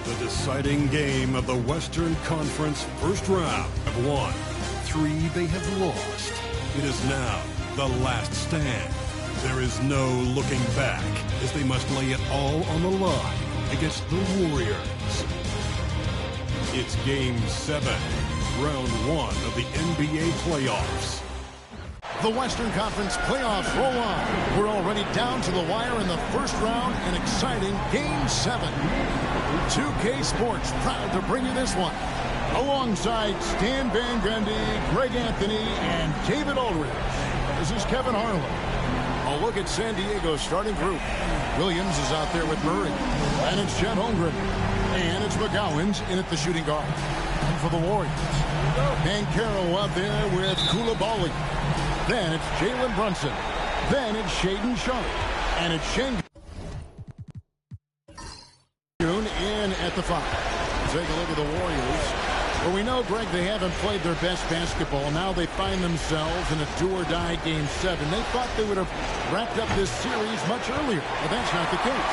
The deciding game of the Western Conference first round have won. 3 they have lost. It is now the last stand. There is no looking back as they must lay it all on the line against the Warriors. It's Game 7, Round 1 of the NBA playoffs. The Western Conference playoffs roll on. We're already down to the wire in the first round, an exciting Game 7. 2K Sports proud to bring you this one. Alongside Stan Van Gundy, Greg Anthony, and David Aldridge. This is Kevin Harlan. A look at San Diego's starting group. Williams is out there with Murray. And it's Chet Holmgren. And it's McGowan's in at the shooting guard. And for the Warriors, Banchero out there with Coulibaly. Then it's Jalen Brunson. Then it's Shaedon Sharpe. And it's Sengun in at the 5. Take a look at the Warriors. Well, we know, Greg, they haven't played their best basketball. Now they find themselves in a do-or-die Game 7. They thought they would have wrapped up this series much earlier, but that's not the case.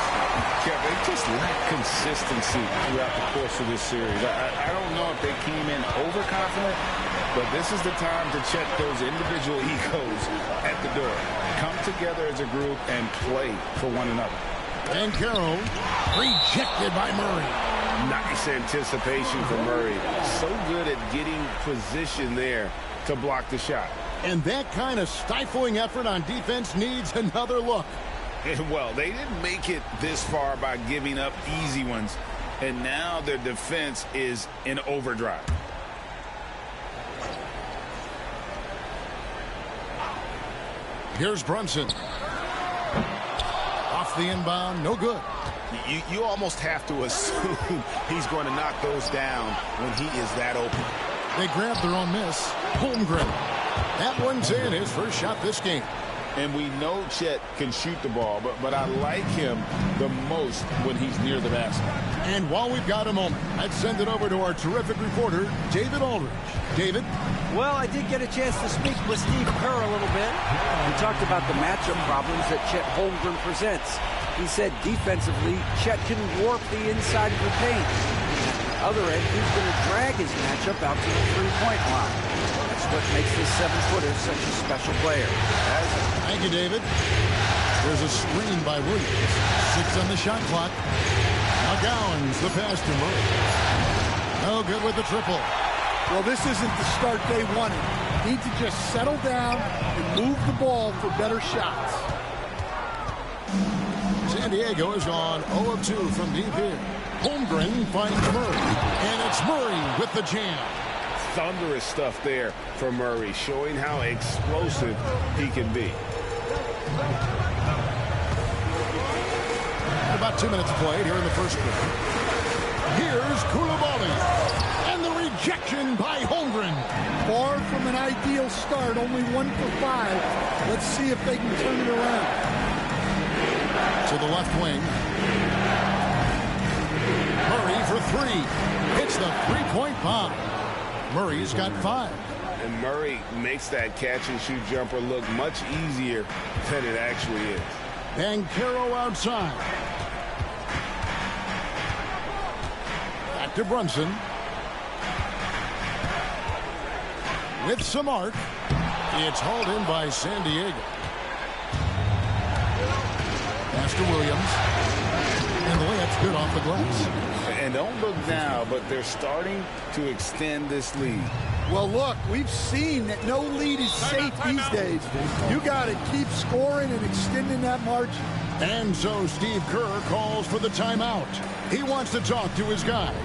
Yeah, they just lack consistency throughout the course of this series. I don't know if they came in overconfident, but this is the time to check those individual egos at the door. Come together as a group and play for one another. Banchero rejected by Murray. Nice anticipation for Murray. So good at getting position there to block the shot. And that kind of stifling effort on defense needs another look. And well, they didn't make it this far by giving up easy ones. And now their defense is in overdrive. Here's Brunson. Off the inbound, no good. You almost have to assume he's going to knock those down when he is that open. They grabbed their own miss. Holmgren. That one's in, his first shot this game. And we know Chet can shoot the ball, but I like him the most when he's near the basket. And while we've got a moment, let's send it over to our terrific reporter, David Aldridge. David? Well, I did get a chance to speak with Steve Kerr a little bit. We talked about the matchup problems that Chet Holmgren presents. He said defensively, Chet can warp the inside of the paint. At the other end, he's going to drag his matchup out to the three-point line. That's what makes this 7-footer such a special player. Thank you, David. There's a screen by Williams. 6 on the shot clock. McGowan's the pass to Murray. No good with the triple. Well, this isn't the start they wanted. Need to just settle down and move the ball for better shots. San Diego is on 0 of 2 from deep here. Holmgren finds Murray. And it's Murray with the jam. Thunderous stuff there for Murray, showing how explosive he can be. About 2 minutes played here in the first quarter. Here's Coulibaly. And the rejection by Holmgren. Far from an ideal start, only 1 for 5. Let's see if they can turn it around. To the left wing. Murray for 3. Hits the three-point bomb. Murray's got 5. And Murray makes that catch-and-shoot jumper look much easier than it actually is. Banchero outside. Back to Brunson. With some arc. It's hauled in by San Diego. Pass to Williams. And the layup's good off the glass. And don't look now, but they're starting to extend this lead. Well, look, we've seen that no lead is safe these days. You got to keep scoring and extending that margin. And so Steve Kerr calls for the timeout. He wants to talk to his guys.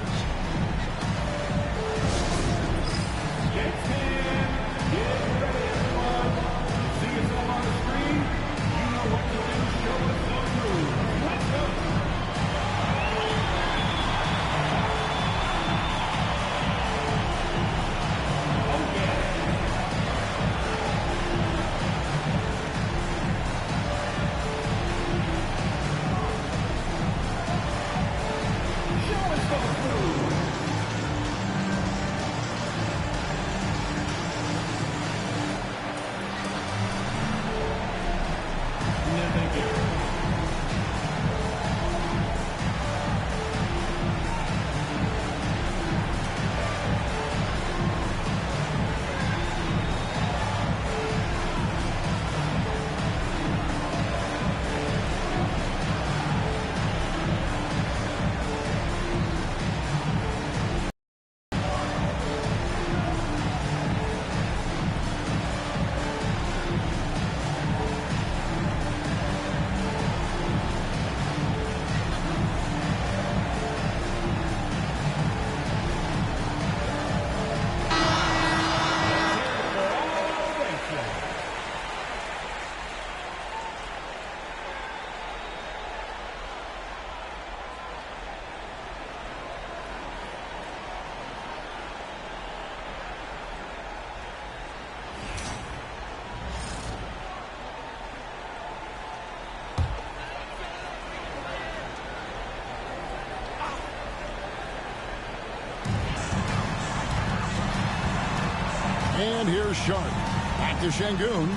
And here's Sharp. Back to Şengün.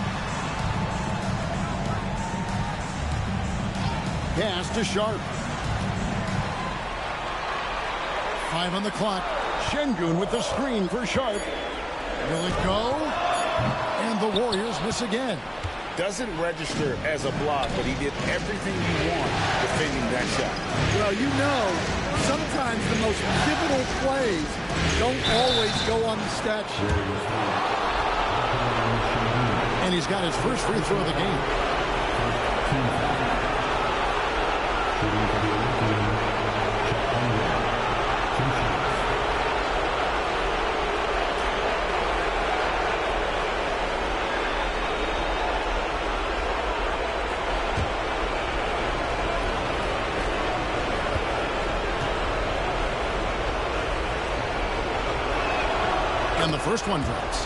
Pass to Sharp. 5 on the clock. Şengün with the screen for Sharp. Will it go? And the Warriors miss again. Doesn't register as a block, but he did everything you want defending that shot. Well, you know, sometimes the most pivotal plays don't always go on the stat sheet. And he's got his first free throw of the game. And the first one drops.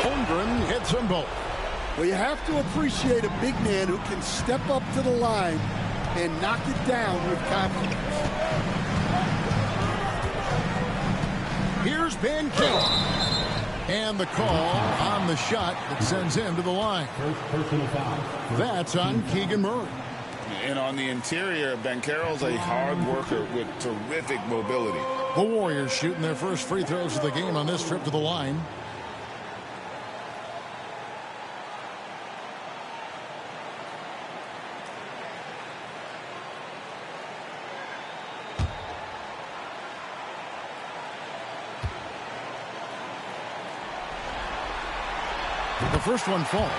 Holmgren hits them both. Well, you have to appreciate a big man who can step up to the line and knock it down with confidence. Here's Banchero. And the call on the shot that sends him to the line. That's on Keegan Murray. And on the interior, Banchero's a hard worker with terrific mobility. The Warriors shooting their first free throws of the game on this trip to the line. The first one falls.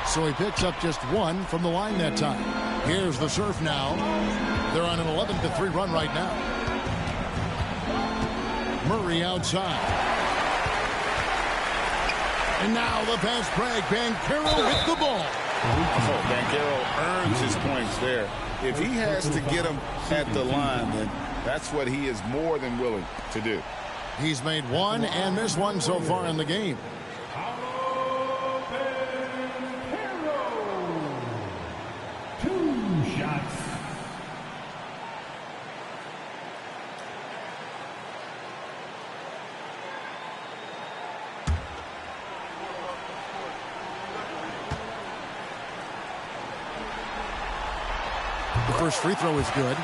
So he picks up just one from the line that time. Here's the Surf now. They're on an 11-3 run right now. Murray outside. And now the pass break. Banchero with the ball. Oh, Banchero earns his points there. If he has to get them at the line, then that's what he is more than willing to do. He's made one and missed one so far in the game. First free throw is good.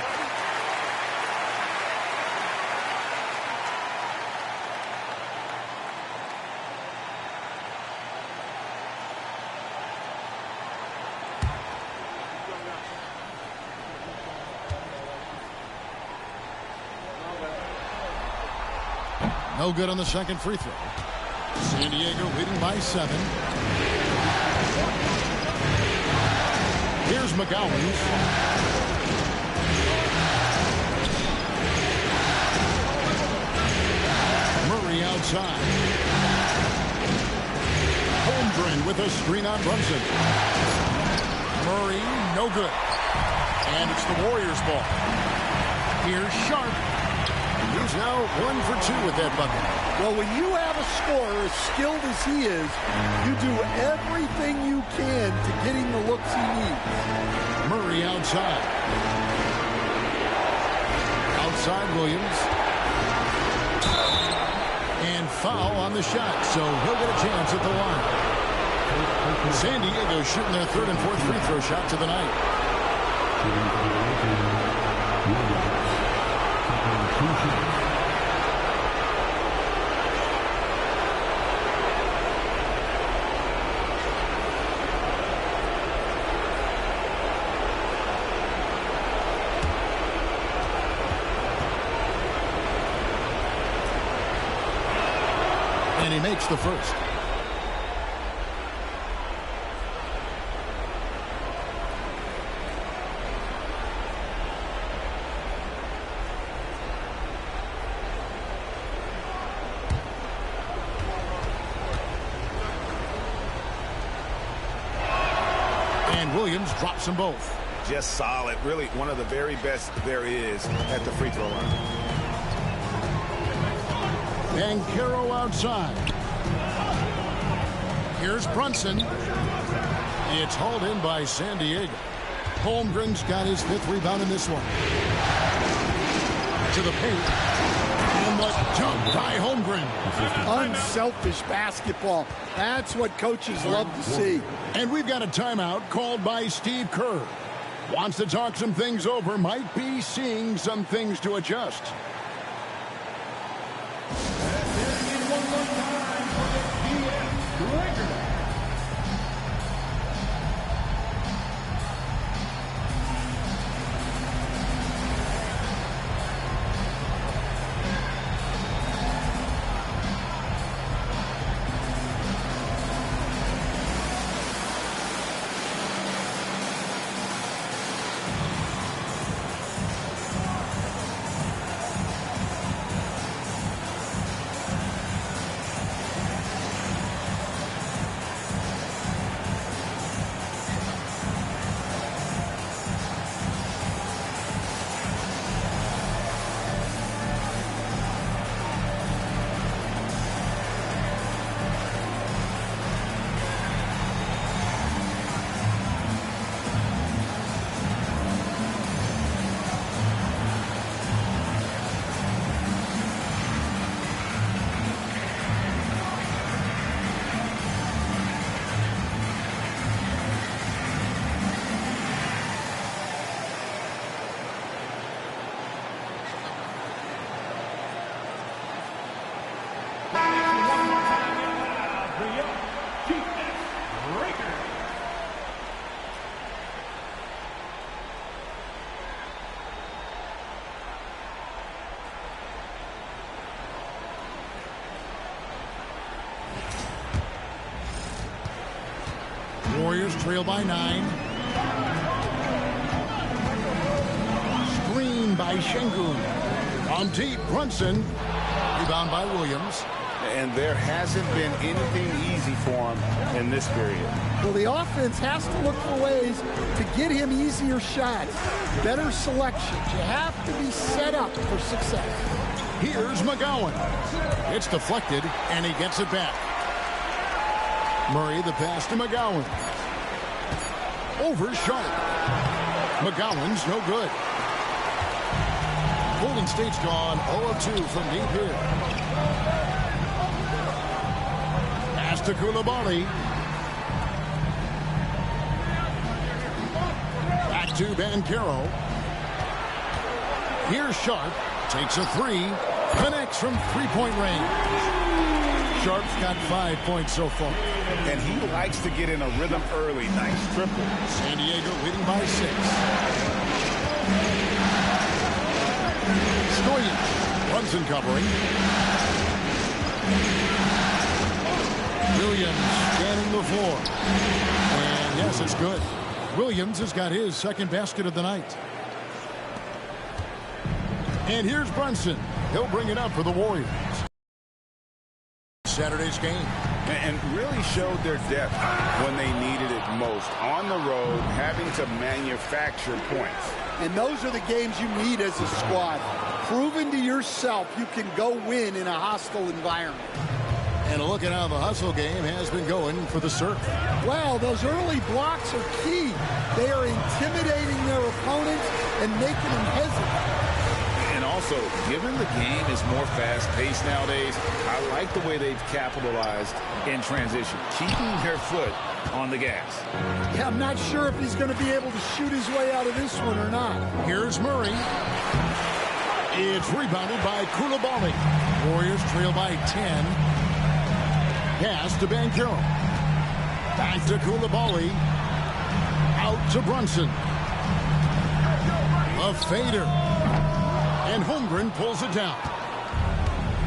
No good on the second free throw. San Diego leading by 7. Here's McGowan. Outside. Holmgren with a screen on Brunson. Murray, no good. And it's the Warriors' ball. Here's Sharp. He's now 1 for 2 with that bucket. Well, when you have a scorer as skilled as he is, you do everything you can to get him the looks he needs. Murray outside. Outside Williams. And foul on the shot, so he'll get a chance at the line. San Diego shooting their third and fourth free throw shots of the night. And he makes the first. And Williams drops them both. Just solid. Really one of the very best there is at the free throw line. Banchero outside. Here's Brunson. It's hauled in by San Diego. Holmgren's got his 5th rebound in this one. To the paint. And the jump by Holmgren. Unselfish basketball. That's what coaches love to see. And we've got a timeout called by Steve Kerr. Wants to talk some things over. Might be seeing some things to adjust. Warriors trail by 9. Screen by Şengün. On deep, Brunson. Rebound by Williams. And there hasn't been anything easy for him in this period. Well, the offense has to look for ways to get him easier shots, better selections. You have to be set up for success. Here's McGowan. It's deflected, and he gets it back. Murray the pass to McGowan. Over Sharp. McGowan's no good. Golden State's gone 0 of 2 from deep here. Pass to Coulibaly. Back to Banchero. Here's Sharp. Takes a 3. Connects from three-point range. Sharp's got 5 points so far. And he likes to get in a rhythm early. Nice triple. San Diego leading by 6. Stoyan. Brunson covering. Williams scanning the floor. And yes, it's good. Williams has got his 2nd basket of the night. And here's Brunson. He'll bring it up for the Warriors. Saturday's game. And really showed their depth when they needed it most. On the road, having to manufacture points. And those are the games you need as a squad. Proving to yourself you can go win in a hostile environment. And a look at how the hustle game has been going for the Surf. Well, those early blocks are key. They are intimidating their opponents and making them hesitate. And also, given the game is more fast-paced nowadays, I like the way they've capitalized in transition, keeping their foot on the gas. Yeah, I'm not sure if he's going to be able to shoot his way out of this one or not. Here's Murray. It's rebounded by Coulibaly. Warriors trail by 10. Pass to Banchero. Back to Coulibaly. Out to Brunson. A fader. And Holmgren pulls it down.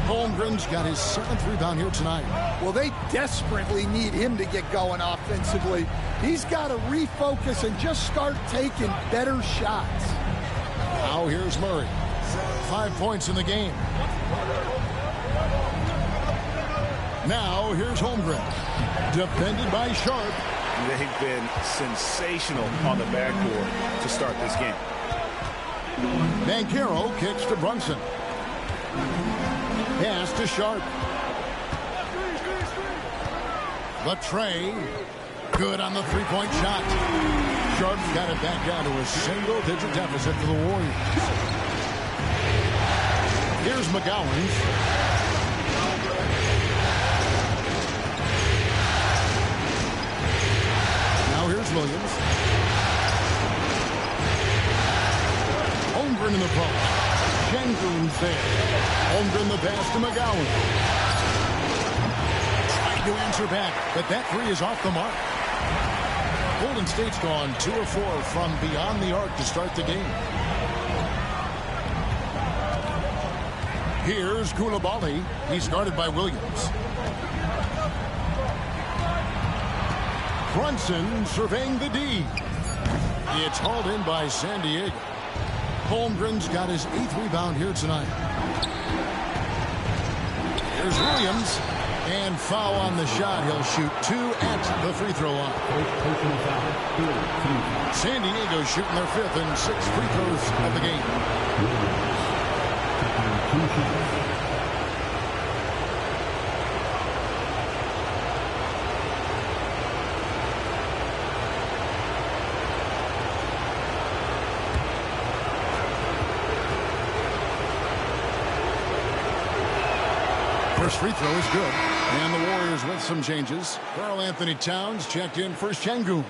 Holmgren's got his 7th rebound here tonight. Well, they desperately need him to get going offensively. He's got to refocus and just start taking better shots. Now here's Murray. 5 points in the game. Now here's Holmgren. Defended by Sharp. They've been sensational on the backboard to start this game. Banchero kicks to Brunson. Pass to Sharp. Latrey, good on the three-point shot. Sharp's got it back down to a single-digit deficit for the Warriors. Here's McGowan. Now here's Williams. Holmgren in the post. Şengün's there. Holmgren the pass to McGowan. Trying to answer back, but that three is off the mark. Golden State's gone 2 of 4 from beyond the arc to start the game. Here's Coulibaly. He's guarded by Williams. Brunson surveying the D. It's hauled in by San Diego. Holmgren's got his 8th rebound here tonight. Here's Williams. And foul on the shot. He'll shoot 2 at the free throw line. San Diego shooting their 5th and 6th free throws of the game. First free throw is good. And the Warriors with some changes. Karl-Anthony Towns checked in for Şengün.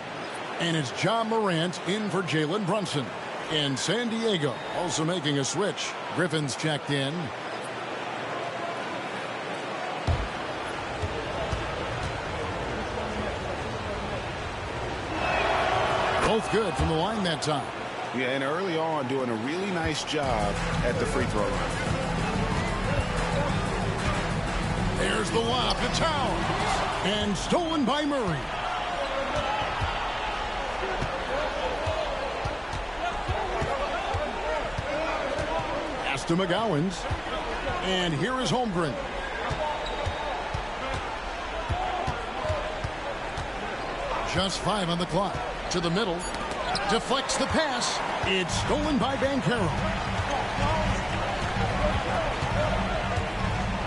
And it's John Morant in for Jalen Brunson. And San Diego also making a switch. Griffin's checked in. Both good from the line that time. Yeah, and early on doing a really nice job at the free throw line. There's the lob to Towns. And stolen by Murray. Pass to McGowan's. And here is Holmgren. Just 5 on the clock. To the middle. Deflects the pass. It's stolen by Banchero.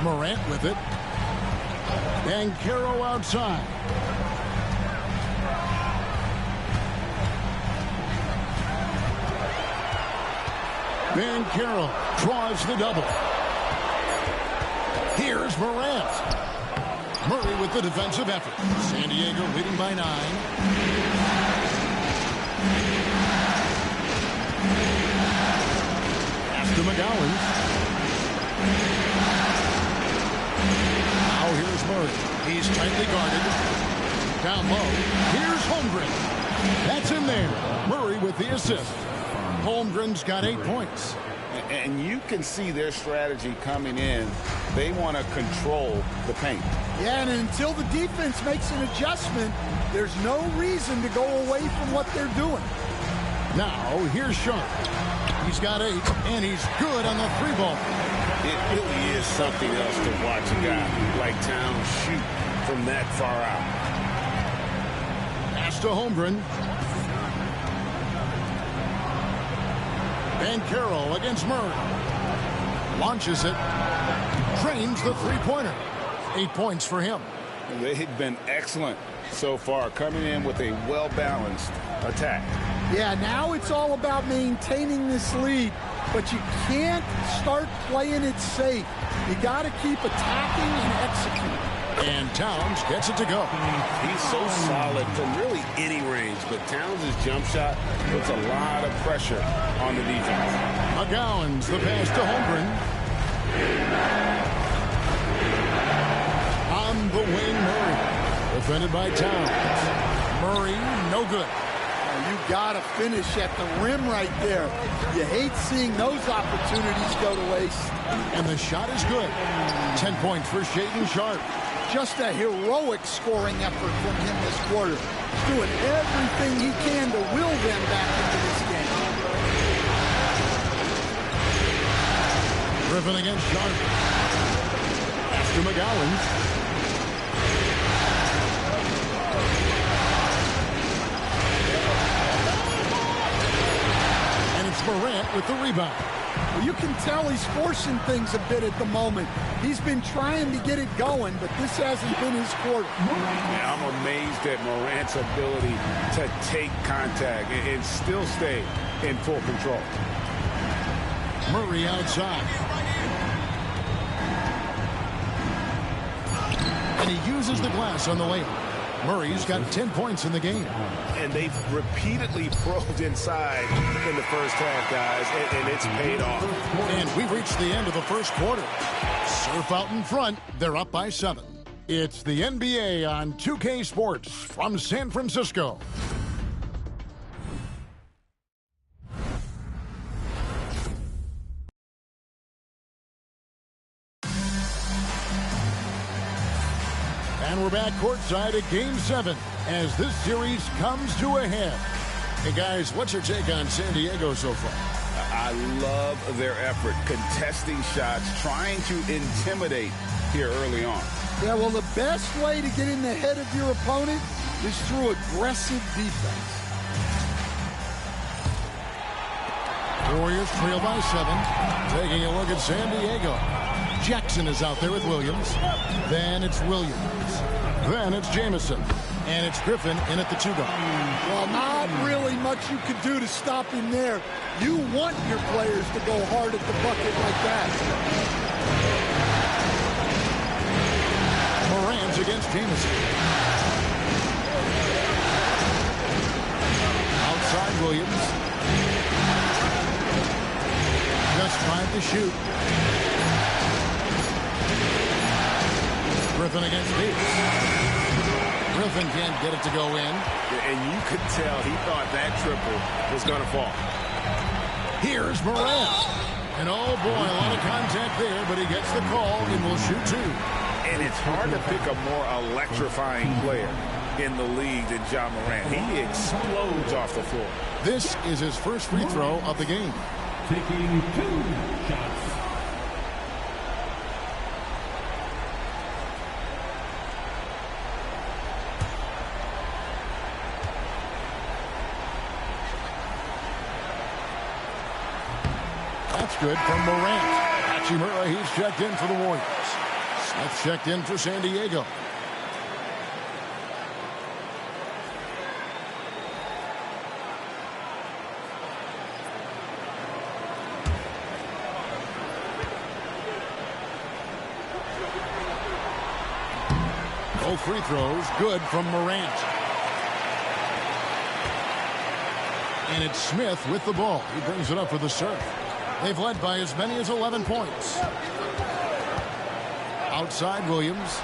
Morant with it. Banchero outside. Banchero draws the double. Here's Morant. Murray with the defensive effort. San Diego leading by 9. Pass to McGowan. Now here's Murray. He's tightly guarded. Down low. Here's Holmgren. That's in there. Murray with the assist. Holmgren's got 8 points. And you can see their strategy coming in. They want to control the paint. Yeah, and until the defense makes an adjustment, there's no reason to go away from what they're doing. Now, here's Sharp. He's got 8, and he's good on the 3-ball. It really is something else to watch a guy like Towns shoot from that far out. Pass to Holmgren. Banchero against Murray. Launches it. Drains the three-pointer. 8 points for him. They've been excellent so far, coming in with a well-balanced attack. Yeah, now it's all about maintaining this lead, but you can't start playing it safe. You got to keep attacking and executing. And Towns gets it to go. He's so solid from really any range, but Towns' jump shot puts a lot of pressure on the defense. McGowan's the pass to Holmgren. On the wing, Murray. Defended by Towns. Murray, no good. You got to finish at the rim right there. You hate seeing those opportunities go to waste. And the shot is good. 10 points for Shaedon Sharp. Just a heroic scoring effort from him this quarter. He's doing everything he can to will them back into this game. Griffin against Sharp. Pass to McGowan. It's Morant with the rebound. Well, you can tell he's forcing things a bit at the moment. He's been trying to get it going, but this hasn't been his quarter. Yeah, I'm amazed at Morant's ability to take contact and still stay in full control. Murray outside. And he uses the glass on the layup. Murray's got 10 points in the game. And they've repeatedly probed inside in the first half, guys, and it's paid off. And we've reached the end of the first quarter. Surf out in front. They're up by 7. It's the NBA on 2K Sports from San Francisco. And we're back courtside at Game 7 as this series comes to a head. Hey, guys, what's your take on San Diego so far? I love their effort, contesting shots, trying to intimidate here early on. Yeah, well, the best way to get in the head of your opponent is through aggressive defense. Warriors trail by 7. Taking a look at San Diego. Jackson is out there with Williams. Then it's Williams. Then it's Jamison. And it's Griffin in at the 2 guard. Well, not really much you could do to stop him there. You want your players to go hard at the bucket like that. Morant against Jamison. Outside Williams. Just tried to shoot. Griffin against Davis. Griffin can't get it to go in. And you could tell he thought that triple was going to fall. Here's Morant. And oh boy, a lot of contact there, but he gets the call and will shoot 2. And it's hard to pick a more electrifying player in the league than Ja Morant. He explodes off the floor. This is his first free throw of the game. Taking 2 shots. That's good from Morant. Hachimura, he's checked in for the Warriors. Smith checked in for San Diego. Both free throws good from Morant. And it's Smith with the ball. He brings it up for the serve. They've led by as many as 11 points. Outside Williams.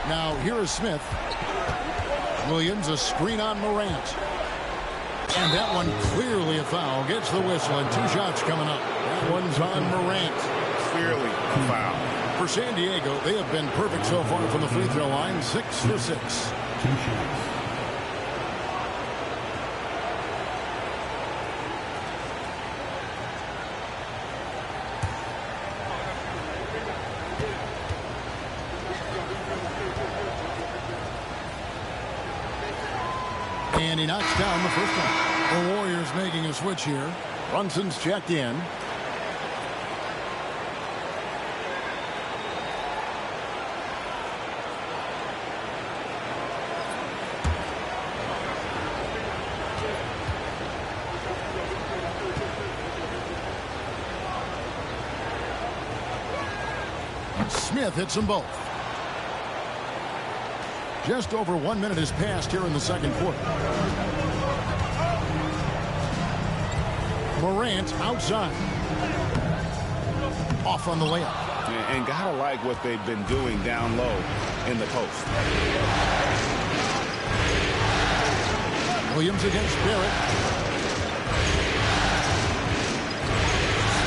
Now here is Smith. Williams, a screen on Morant. And that one clearly a foul. Gets the whistle and 2 shots coming up. That one's on Morant. Clearly a foul. For San Diego, they have been perfect so far from the free throw line. 6 for 6. 2 shots. And he knocks down the first one. The Warriors making a switch here. Brunson's checked in. Smith hits them both. Just over 1 minute has passed here in the second quarter. Morant outside. Off on the layup. And gotta like what they've been doing down low in the post. Williams against Barrett.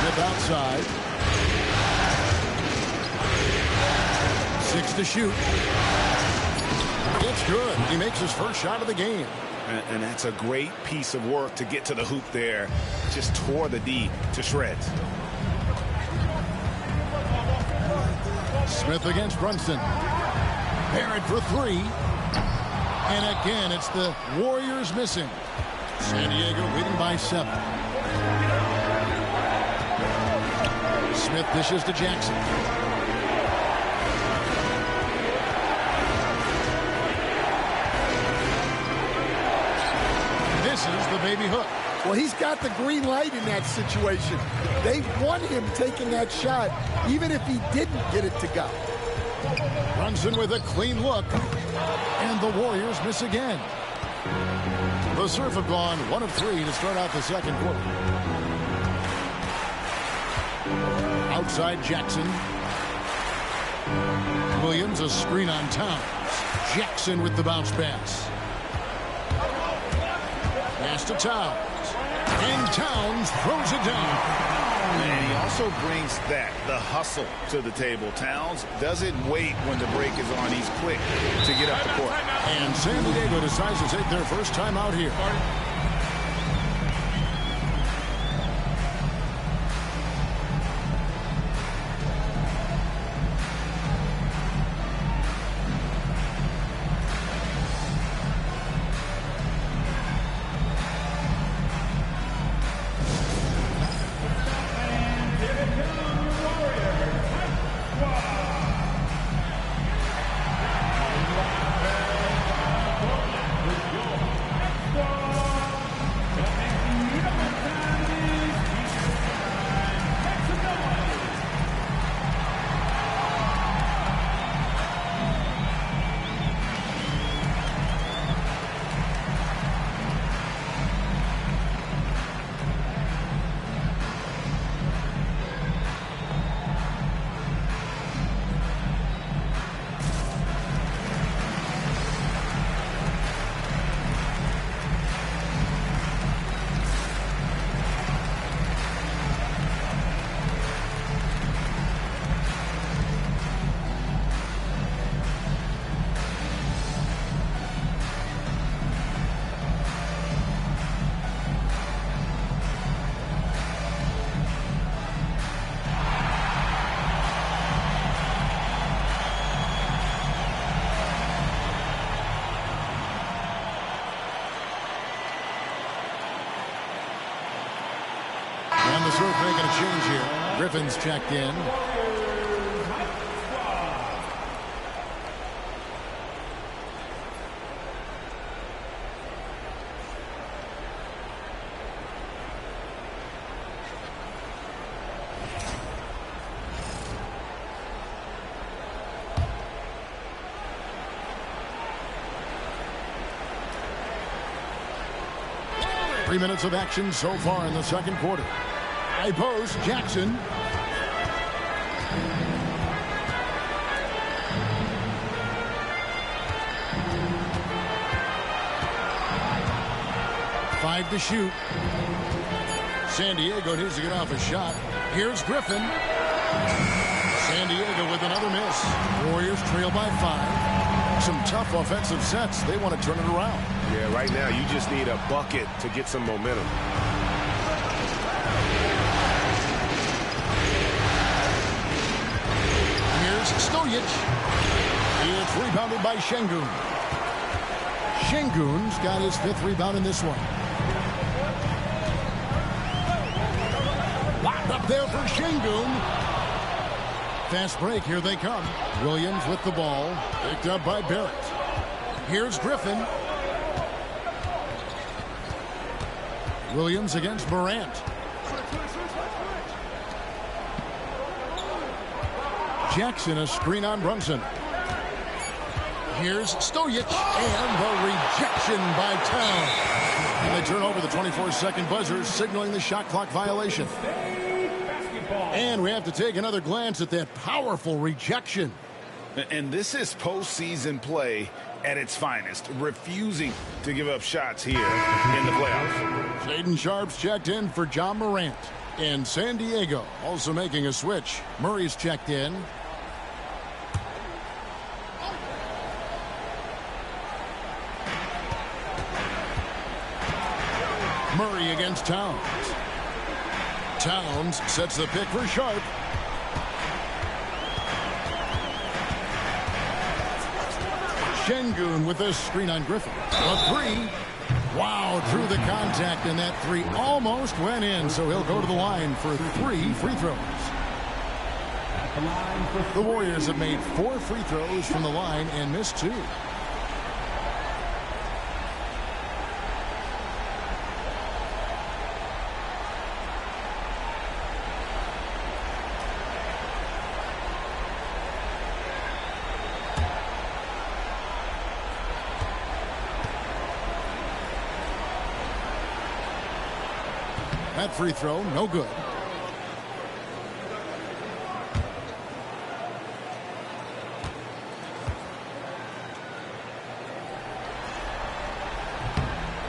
Smith outside. 6 to shoot. It's good. He makes his first shot of the game. And that's a great piece of work to get to the hoop there. Just tore the D to shreds. Smith against Brunson. Barrett for 3. And again, it's the Warriors missing. San Diego leading by 7. Smith dishes to Jackson. This is the baby hook. Well, he's got the green light in that situation. They want him taking that shot, even if he didn't get it to go. Brunson with a clean look. And the Warriors miss again. The Surf have gone 1 of 3 to start out the second quarter. Outside Jackson. Williams, a screen on Towns. Jackson with the bounce pass. Pass to Towns. And Towns throws it down. And he also brings the hustle to the table. Towns doesn't wait when the break is on. He's quick to get up the court. And San Diego decides to take their first time out here. The Surf making a change here. Griffin's checked in. Three minutes of action so far in the second quarter. High post, Jackson. Five to shoot. San Diego needs to get off a shot. Here's Griffin. San Diego with another miss. Warriors trail by 5. Some tough offensive sets. They want to turn it around. Yeah, right now you just need a bucket to get some momentum. Stojic. It's rebounded by Şengün. Şengün's got his 5th rebound in this one. Locked up there for Şengün. Fast break, here they come. Williams with the ball. Picked up by Barrett. Here's Griffin. Williams against Morant. Jackson, a screen on Brunson. Here's Stojic, and the rejection by Towns. And they turn over the 24-second buzzer, signaling the shot clock violation. And we have to take another glance at that powerful rejection. And this is postseason play at its finest, refusing to give up shots here in the playoffs. Shaedon Sharpe's checked in for John Morant. And San Diego also making a switch. Murray's checked in. Murray against Towns. Towns sets the pick for Sharpe. Şengün with a screen on Griffin. A 3. Wow, through the contact, and that three almost went in, so he'll go to the line for 3 free throws. The Warriors have made 4 free throws from the line and missed 2. That free throw, no good.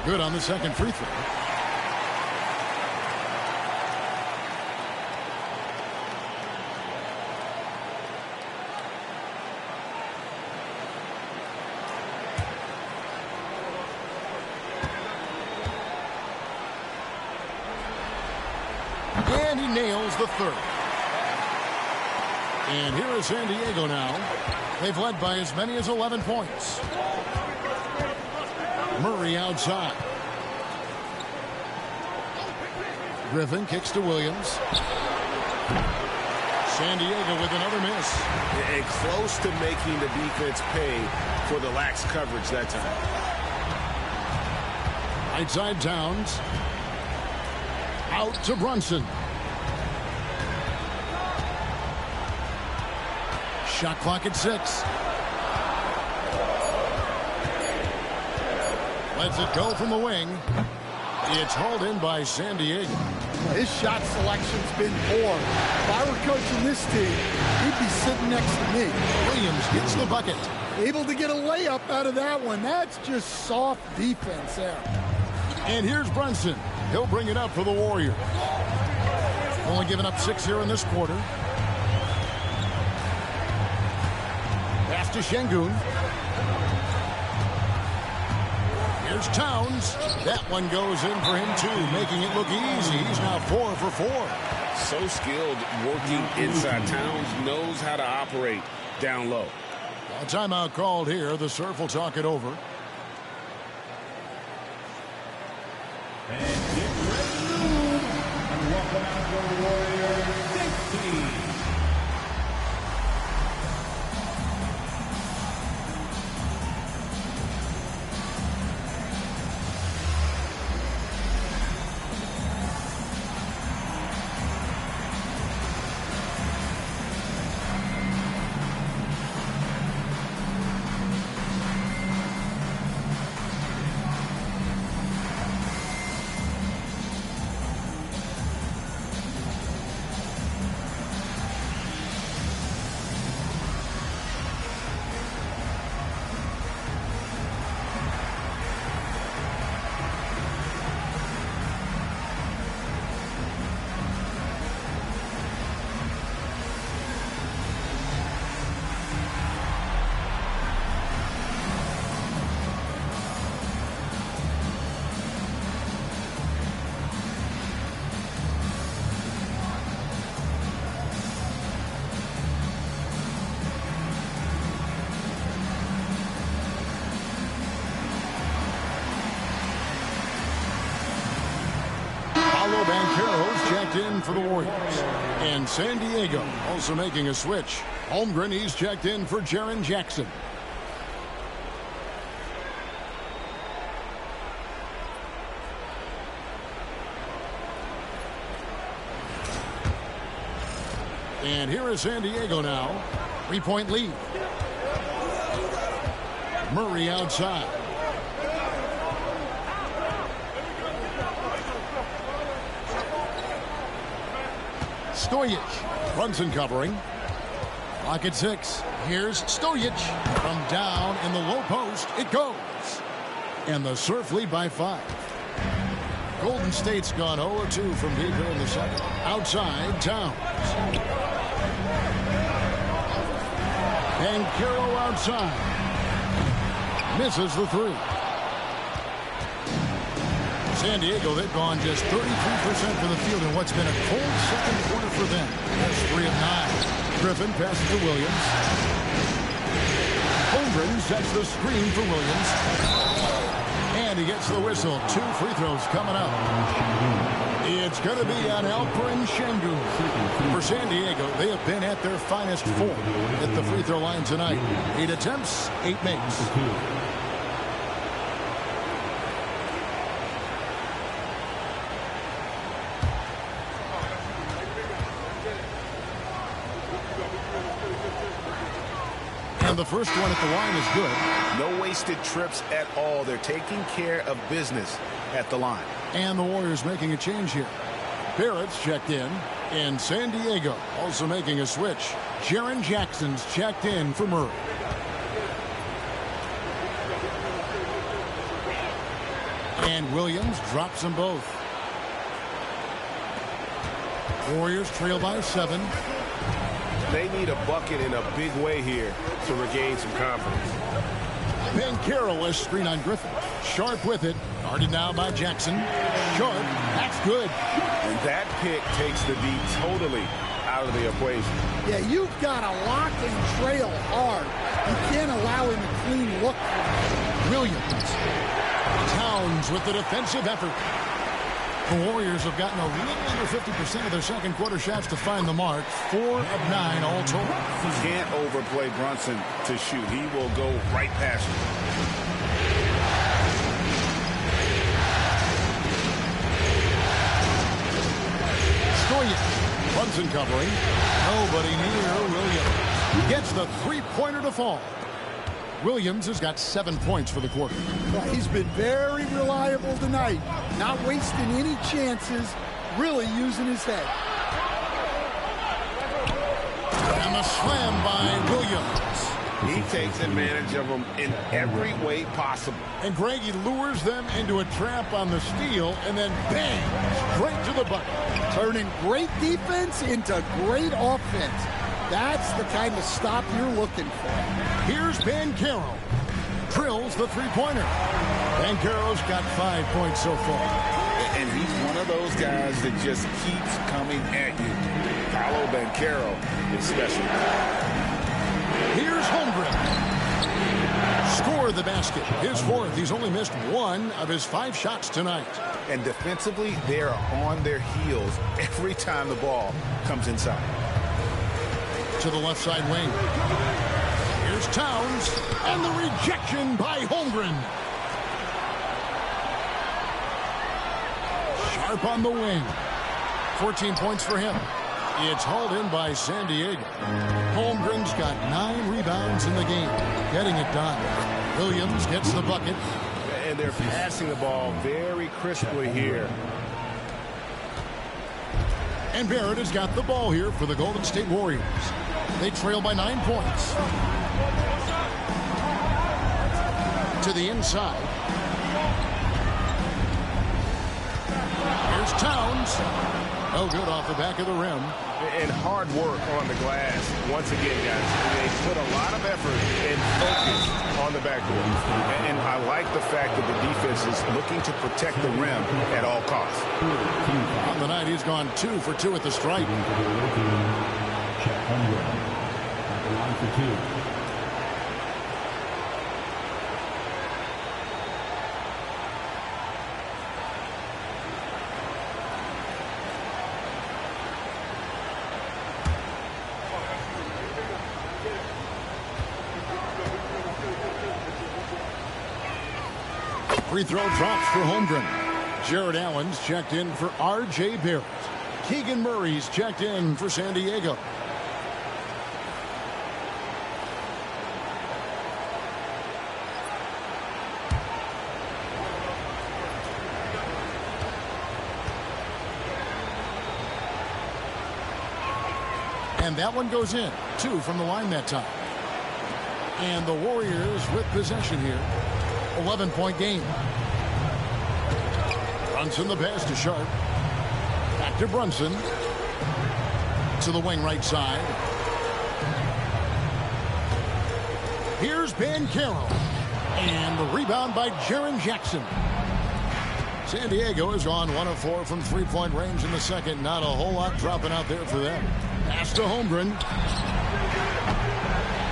Good on the second free throw. And he nails the third. And here is San Diego now. They've led by as many as 11 points. Murray outside. Griffin kicks to Williams. San Diego with another miss. And close to making the defense pay for the lax coverage that time. Right side Towns. Out to Brunson. Shot clock at 6. Lets it go from the wing. It's hauled in by San Diego. His shot selection's been poor. If I were coaching this team, he'd be sitting next to me. Williams gets the bucket. Able to get a layup out of that one. That's just soft defense there. And here's Brunson. He'll bring it up for the Warriors. Only giving up 6 here in this quarter. Pass to Şengün. Here's Towns. That one goes in for him too, making it look easy. He's now 4 for 4. So skilled working inside. Towns knows how to operate down low. A timeout called here. The Surf will talk it over. And get ready to move. And welcome out your Warrior 16. Banchero's checked in for the Warriors. And San Diego also making a switch. Holmgren, he's checked in for Jaren Jackson. And here is San Diego now. 3-point lead. Murray outside. Stojic. Brunson covering. Clock at 6. Here's Stojic. From down in the low post, it goes. And the Surf lead by 5. Golden State's gone 0-2 from deep here in the second. Outside, Towns. Banchero outside. Misses the 3. San Diego, they've gone just 33% for the field in what's been a cold second quarter for them. That's 3 of 9. Griffin passes to Williams. Holmgren sets the screen for Williams. And And he gets the whistle. 2 free throws coming up. It's going to be on Alperen Sengun. For San Diego, they have been at their finest form at the free throw line tonight. 8 attempts, 8 makes. And the first one at the line is good. No wasted trips at all. They're taking care of business at the line. And the Warriors making a change here. Barrett's checked in. And San Diego also making a switch. Jaren Jackson's checked in for Murray. And Williams drops them both. Warriors trail by 7. They need a bucket in a big way here to regain some confidence. Banchero has screen on Griffin. Sharp with it. Guarded now by Jackson. Sharp. That's good. And that pick takes the D totally out of the equation. Yeah, you've got to lock and trail hard. You can't allow him a clean look. Williams. Towns with the defensive effort. The Warriors have gotten a little under 50% of their second quarter shots to find the mark. 4 of 9 all total. Can't overplay Brunson to shoot. He will go right past you. Stoyan. Brunson covering. Nobody near Williams. Gets the three-pointer to fall. Williams has got 7 points for the quarter. Well, he's been very reliable tonight. Not wasting any chances, really using his head. And the slam by Williams. He takes advantage of them in every way possible. And Greg, he lures them into a trap on the steal, and then bang, straight to the bucket. Turning great defense into great offense. That's the kind of stop you're looking for. Here's Banchero. Drills the three-pointer. Banchero's got 5 points so far. And he's one of those guys that just keeps coming at you. Paolo Banchero is special. Here's Holmgren. Score the basket. His 4th. He's only missed 1 of his 5 shots tonight. And defensively, they are on their heels every time the ball comes inside. To the left side wing. Here's Towns. And the rejection by Holmgren. Sharp on the wing. 14 points for him. It's hauled in by San Diego. Holmgren's got 9 rebounds in the game. Getting it done. Williams gets the bucket. And they're passing the ball very crisply here. And Barrett has got the ball here for the Golden State Warriors. They trail by 9 points. To the inside. Here's Towns. No good off the back of the rim. And hard work on the glass. Once again, guys, they put a lot of effort and focus on the backboard. And I like the fact that the defense is looking to protect the rim at all costs. On the night, he's gone 2 for 2 at the stripe. Chet Holmgren at the line for 2. Free throw drops for Holmgren. Jared Allen's checked in for R.J. Barrett. Keegan Murray's checked in for San Diego. And that one goes in. 2 from the line that time. And the Warriors with possession here. 11-point game. Brunson the pass to Sharp. Back to Brunson. To the wing right side. Here's Banchero. And the rebound by Jaren Jackson. San Diego has gone 1 of 4 from three-point range in the second. Not a whole lot dropping out there for them. Pass to Holmgren.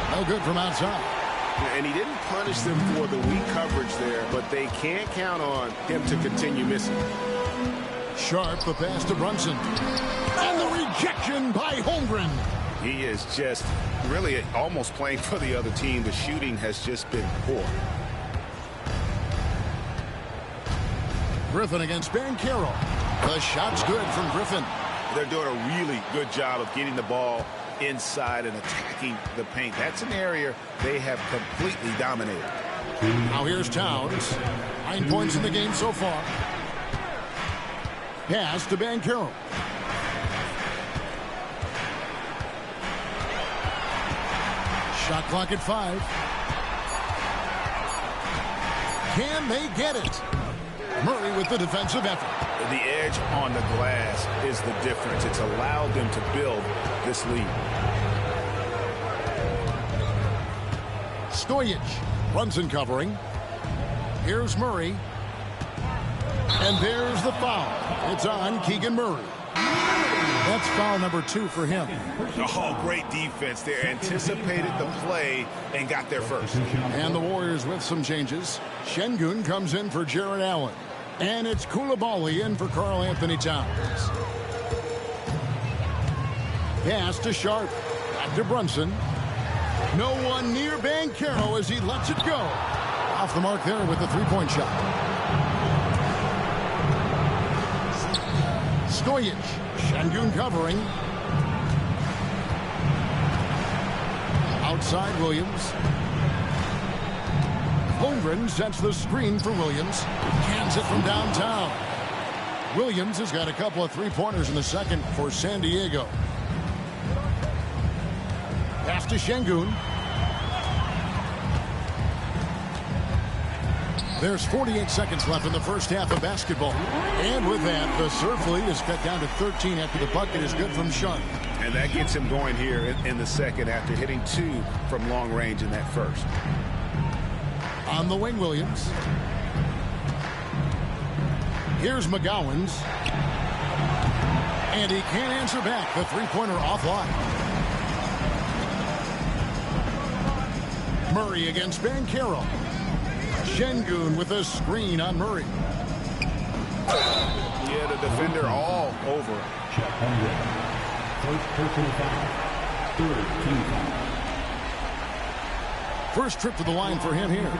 No good from outside. And he didn't punish them for the weak coverage there, but they can't count on him to continue missing. Sharp, the pass to Brunson. And the rejection by Holmgren. He is just really almost playing for the other team. The shooting has just been poor. Griffin against Banchero. The shot's good from Griffin. They're doing a really good job of getting the ball inside and attacking the paint. That's an area they have completely dominated. Now here's Towns. 9 points in the game so far. Pass to Banchero. Shot clock at 5. Can they get it? Murray with the defensive effort. The edge on the glass is the difference. It's allowed them to build this lead. Stojic. Brunson covering. Here's Murray. And there's the foul. It's on Keegan Murray. That's foul number 2 for him. Oh, great defense there. Anticipated the play and got there first. And the Warriors with some changes. Şengün comes in for Jarrett Allen. And it's Coulibaly in for Karl Anthony Towns. Pass to Sharp. Back to Brunson. No one near Banchero as he lets it go. Off the mark there with the three-point shot. Stojic. Şengün covering. Outside Williams. Holmgren sets the screen for Williams. Cans it from downtown. Williams has got a couple of three-pointers in the second for San Diego. Pass to Şengün. There's 48 seconds left in the first half of basketball. And with that, the serve lead is cut down to 13 after the bucket is good from Sharp. And that gets him going here in the second after hitting 2 from long range in that first. On the wing, Williams. Here's McGowens. And he can't answer back. The three-pointer offline. Murray against Banchero. Şengün with a screen on Murray. Yeah, the defender all over. First personal foul. Third team foul. First trip to the line for him here.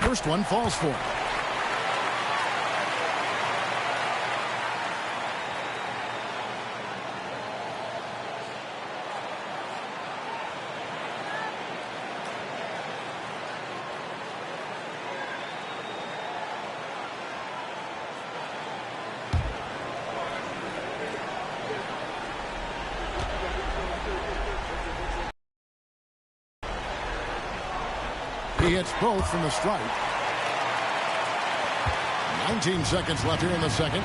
First one falls for him. He hits both from the strike. 19 seconds left here in the second.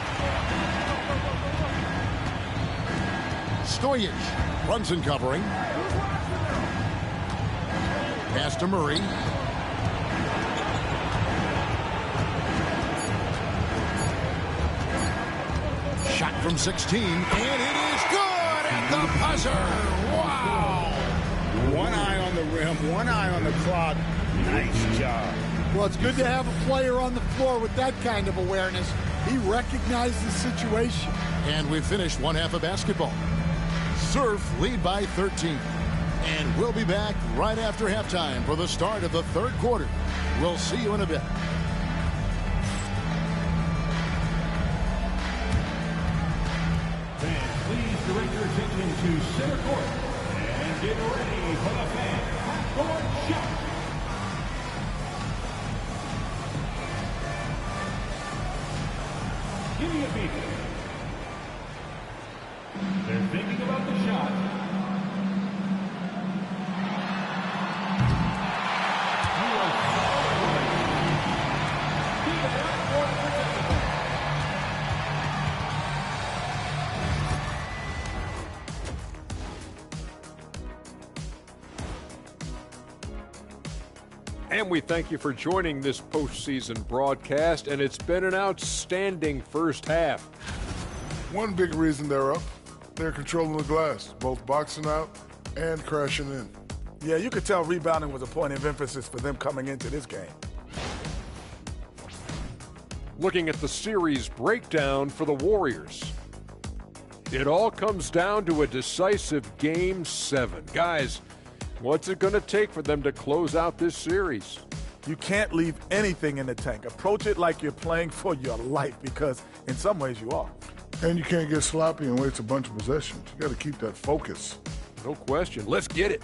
Stojic. Brunson covering. Pass to Murray. Shot from 16. And it is good at the buzzer. Wow. One eye on the rim, one eye on the clock. Nice job. Well, it's good to have a player on the floor with that kind of awareness. He recognized the situation. And we've finished one half of basketball. Surf lead by 13. And we'll be back right after halftime for the start of the third quarter. We'll see you in a bit. Fans, please direct your attention to center court and get ready for the fan half-court shot. Give me a beat. They're thinking about the shot. And we thank you for joining this postseason broadcast, and it's been an outstanding first half. One big reason they're up, they're controlling the glass, both boxing out and crashing in. Yeah, you could tell rebounding was a point of emphasis for them coming into this game. Looking at the series breakdown for the Warriors. It all comes down to a decisive Game 7. Guys, what's it going to take for them to close out this series? You can't leave anything in the tank. Approach it like you're playing for your life, because in some ways you are. And you can't get sloppy and waste a bunch of possessions. You got to keep that focus. No question. Let's get it.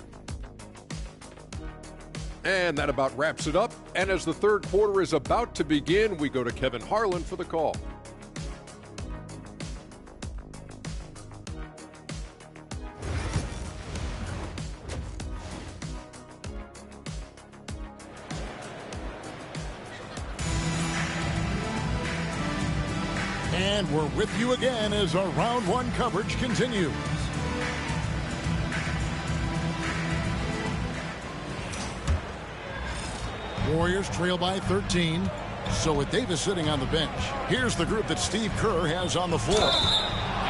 And that about wraps it up. And as the third quarter is about to begin, we go to Kevin Harlan for the call. And we're with you again as our round one coverage continues. Warriors trail by 13. So with Davis sitting on the bench, here's the group that Steve Kerr has on the floor.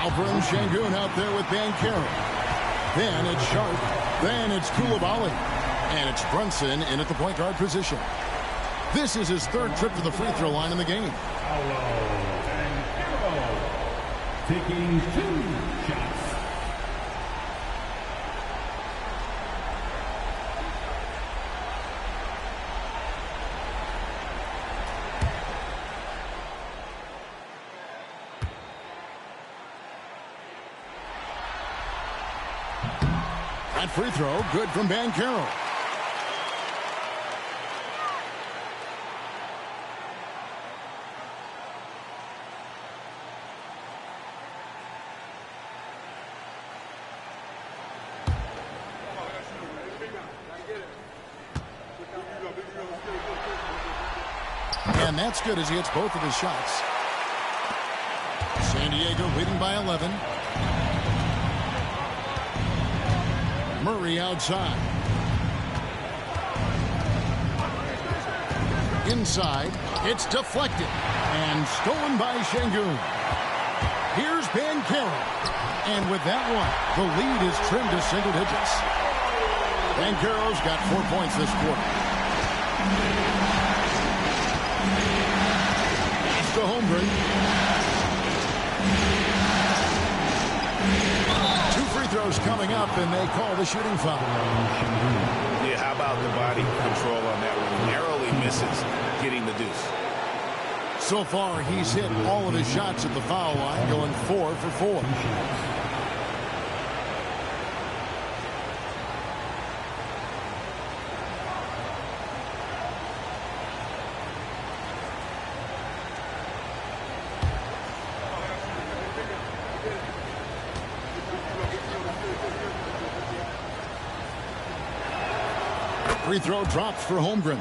Alperen Sengun out there with Banchero. Then it's Sharp. Then it's Coulibaly. And it's Brunson in at the point guard position. This is his third trip to the free throw line in the game. Taking 2 shots. That free throw, good from Banchero. And that's good as he hits both of his shots. San Diego leading by 11. Murray outside. Inside. It's deflected. And stolen by Sengun. Here's Banchero. And with that one, the lead is trimmed to single digits. Banchero's got 4 points this quarter. To Holmgren. 2 free throws coming up, and they call the shooting foul. Yeah, how about the body control on that one? Narrowly misses getting the deuce. So far, he's hit all of his shots at the foul line, going 4 for 4. Free throw drops for Holmgren.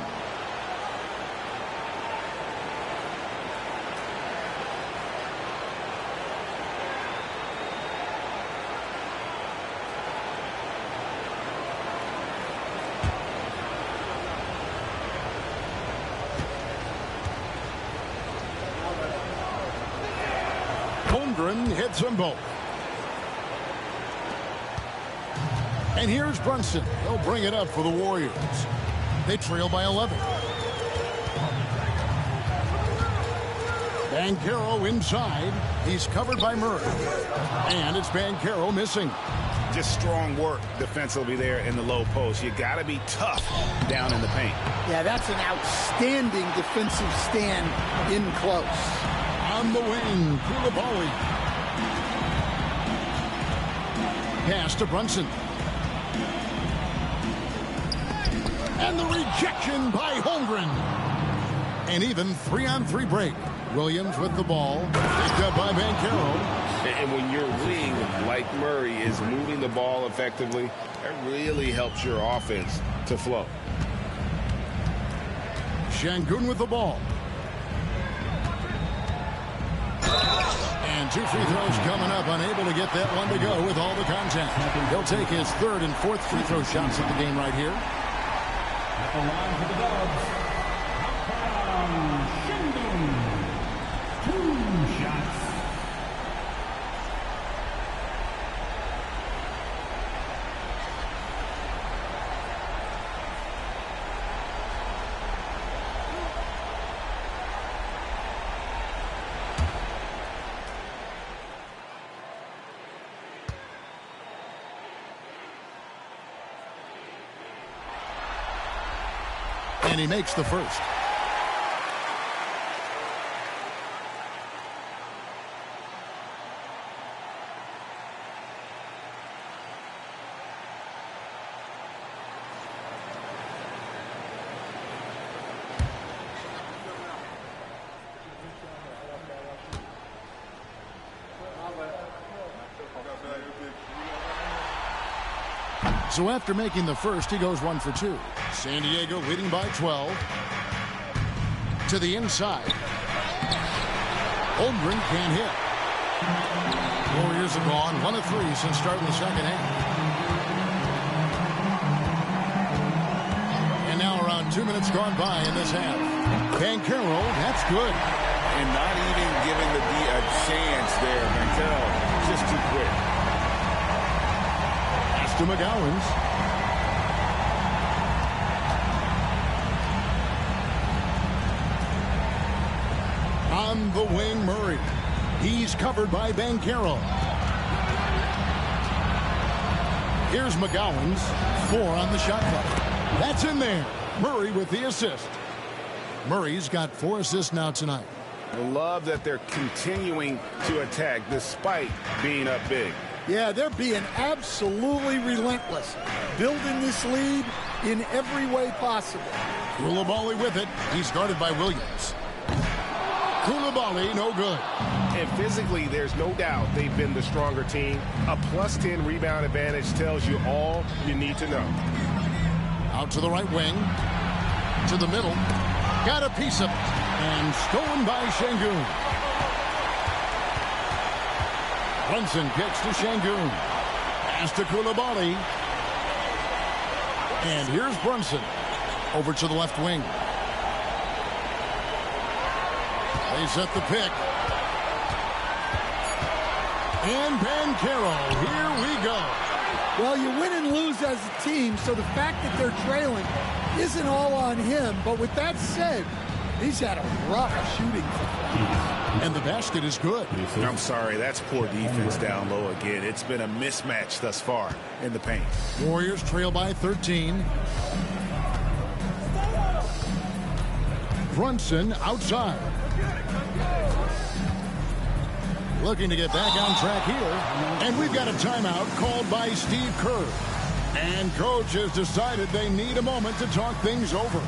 Holmgren hits them both. And here's Brunson. He'll bring it up for the Warriors. They trail by 11. Banchero inside. He's covered by Murray. And it's Banchero missing. Just strong work defensively there in the low post. You got to be tough down in the paint. Yeah, that's an outstanding defensive stand in close. On the wing, Coulibaly. Pass to Brunson. And the rejection by Holmgren. An even 3-on-3 break. Williams with the ball. Picked up by Banchero. And when your wing, like Murray, is moving the ball effectively, that really helps your offense to flow. Sengun with the ball. And 2 free throws coming up. Unable to get that one to go with all the contact. He'll take his 3rd and 4th free throw shots of the game right here. At the line for the Dubs, Shingun. 2 shots. And he makes the first. So after making the first, he goes 1 for 2. San Diego leading by 12. To the inside. Holmgren can't hit. Warriors have gone 1 of 3 since starting the second half. And now around 2 minutes gone by in this half. Banchero, that's good. And not even giving the D a chance there. Mantell just too quick. To McGowens. On the wing, Murray. He's covered by Banchero. Here's McGowens. 4 on the shot clock. That's in there. Murray with the assist. Murray's got 4 assists now tonight. I love that they're continuing to attack despite being up big. Yeah, they're being absolutely relentless, building this lead in every way possible. Coulibaly with it. He's guarded by Williams. Coulibaly, no good. And physically, there's no doubt they've been the stronger team. A +10 rebound advantage tells you all you need to know. Out to the right wing. To the middle. Got a piece of it. And stolen by Shangun. Brunson kicks to Shangun. Pass to Coulibaly. And here's Brunson. Over to the left wing. They set the pick. And Banchero. Here we go. Well, you win and lose as a team, so the fact that they're trailing isn't all on him. But with that said, he's had a rough shooting performance. And the basket is good. I'm sorry, that's poor defense down low again. It's been a mismatch thus far in the paint. Warriors trail by 13. Brunson outside. Looking to get back on track here. And we've got a timeout called by Steve Kerr. And coach has decided they need a moment to talk things over.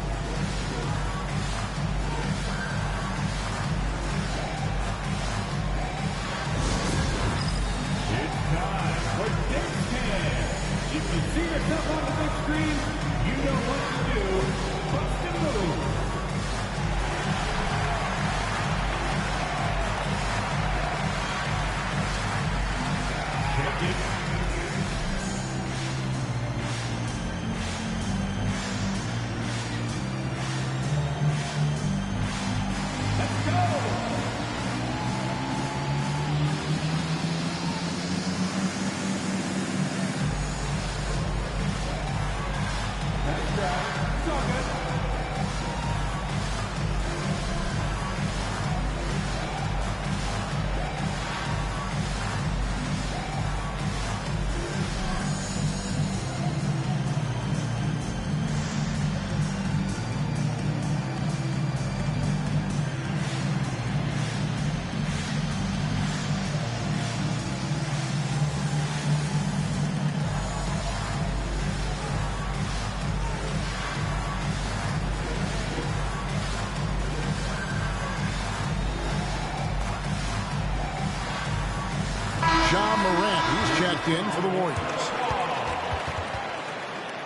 In for the Warriors.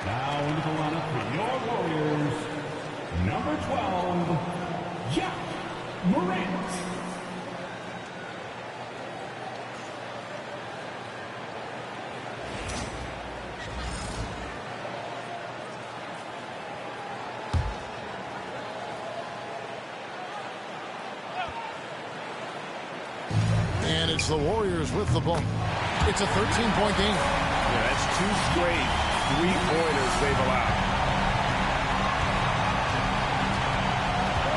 Now into the lineup for your Warriors, number 12, Ja Morant. It's the Warriors with the ball. It's a 13-point game. Yeah, that's 2 straight three-pointers they've allowed.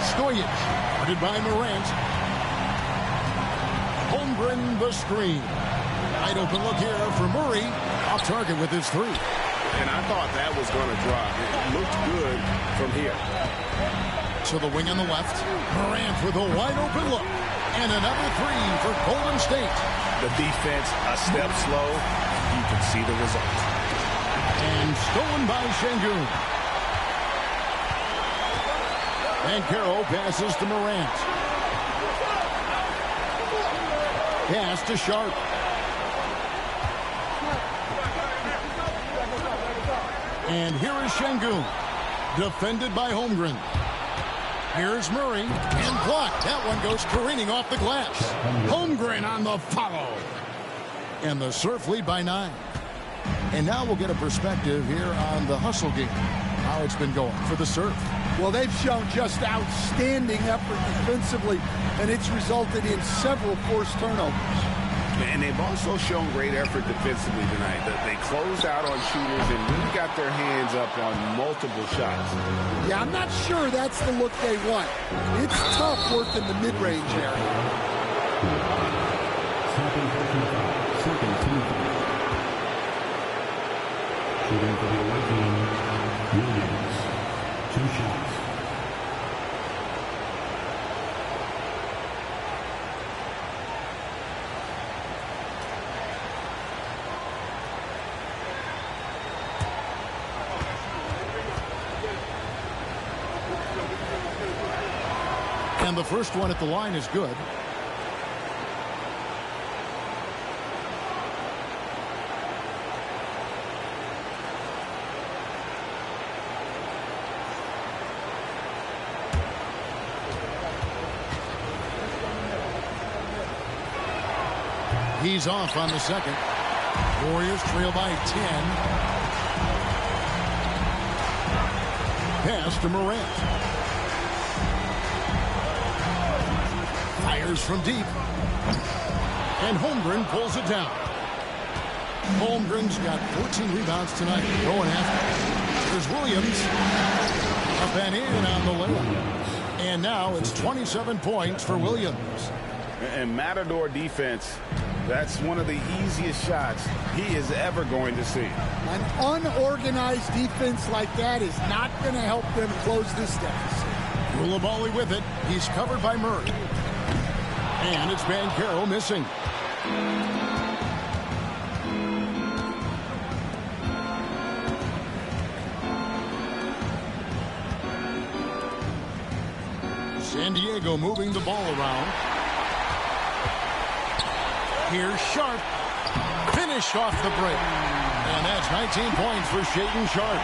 Stojic, guarded by Morant. Holmgren the screen. Wide open look here for Murray. Off target with his 3. And I thought that was going to drop. It looked good from here. To the wing on the left. Morant with a wide open look. And another 3 for Golden State. The defense a step slow. You can see the result. And stolen by Şengün. Banchero passes to Morant. Pass to Sharp. And here is Şengün. Defended by Holmgren. Here's Murray. And blocked. That one goes careening off the glass. Holmgren on the follow. And the Surf lead by 9. And now we'll get a perspective here on the hustle game. How it's been going for the Surf. Well, they've shown just outstanding effort defensively, and it's resulted in several forced turnovers. And they've also shown great effort defensively tonight. They closed out on shooters and really got their hands up on multiple shots. Yeah, I'm not sure that's the look they want. It's tough work in the mid-range area. Second team. Shooting for the away team, Williams. 2 shots. And the first one at the line is good. He's off on the second. Warriors trail by 10. Pass to Morant. Fires from deep. And Holmgren pulls it down. Holmgren's got 14 rebounds tonight. Going after. There's Williams. Up and in on the layup. And now it's 27 points for Williams. And Matador defense, that's one of the easiest shots he is ever going to see. An unorganized defense like that is not going to help them close this deficit. Coulibaly with it. He's covered by Murray. And it's Banchero missing. San Diego moving the ball around. Here's Sharp. Finished off the break. And that's 19 points for Shaedon Sharp.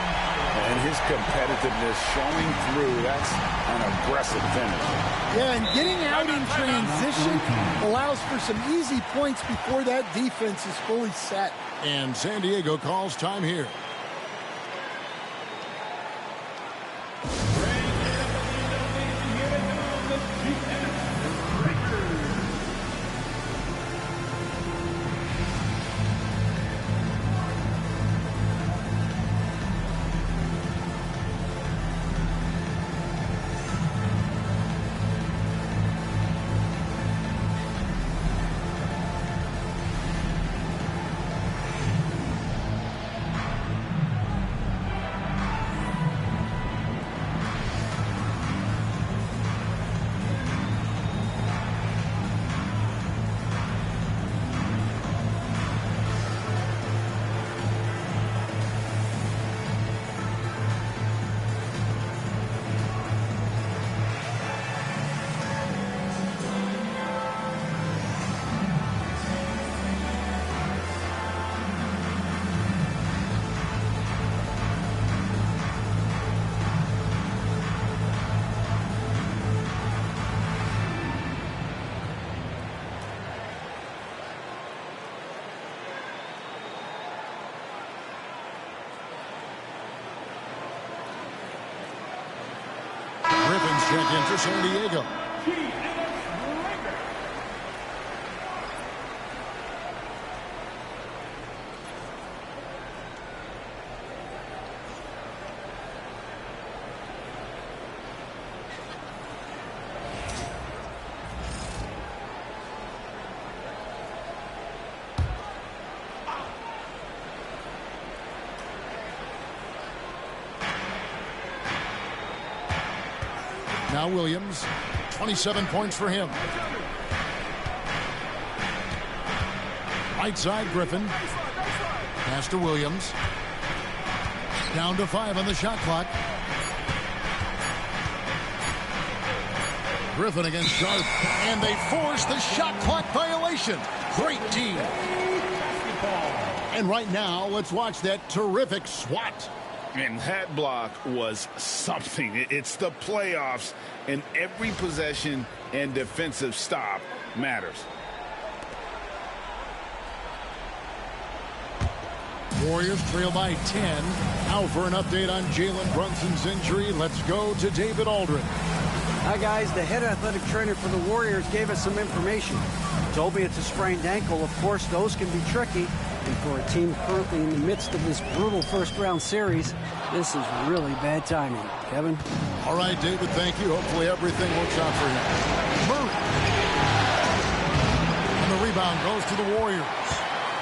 And his competitiveness showing through. That's an aggressive finish. Yeah, and getting out in transition allows for some easy points before that defense is fully set. And San Diego calls time here. Griffin's checked in for San Diego. Now Williams, 27 points for him. Right side, Griffin. Pass to Williams. Down to 5 on the shot clock. Griffin against Sharp, and they force the shot clock violation. Great team. And right now, let's watch that terrific swat. And that block was something. It's the playoffs, and every possession and defensive stop matters. Warriors trail by 10. Now for an update on Jalen Brunson's injury, let's go to David Aldridge. Hi, guys. The head athletic trainer for the Warriors gave us some information. Told me it's a sprained ankle. Of course, those can be tricky. And for a team currently in the midst of this brutal first-round series, this is really bad timing. Kevin? All right, David, thank you. Hopefully everything works out for him. Murray. And the rebound goes to the Warriors.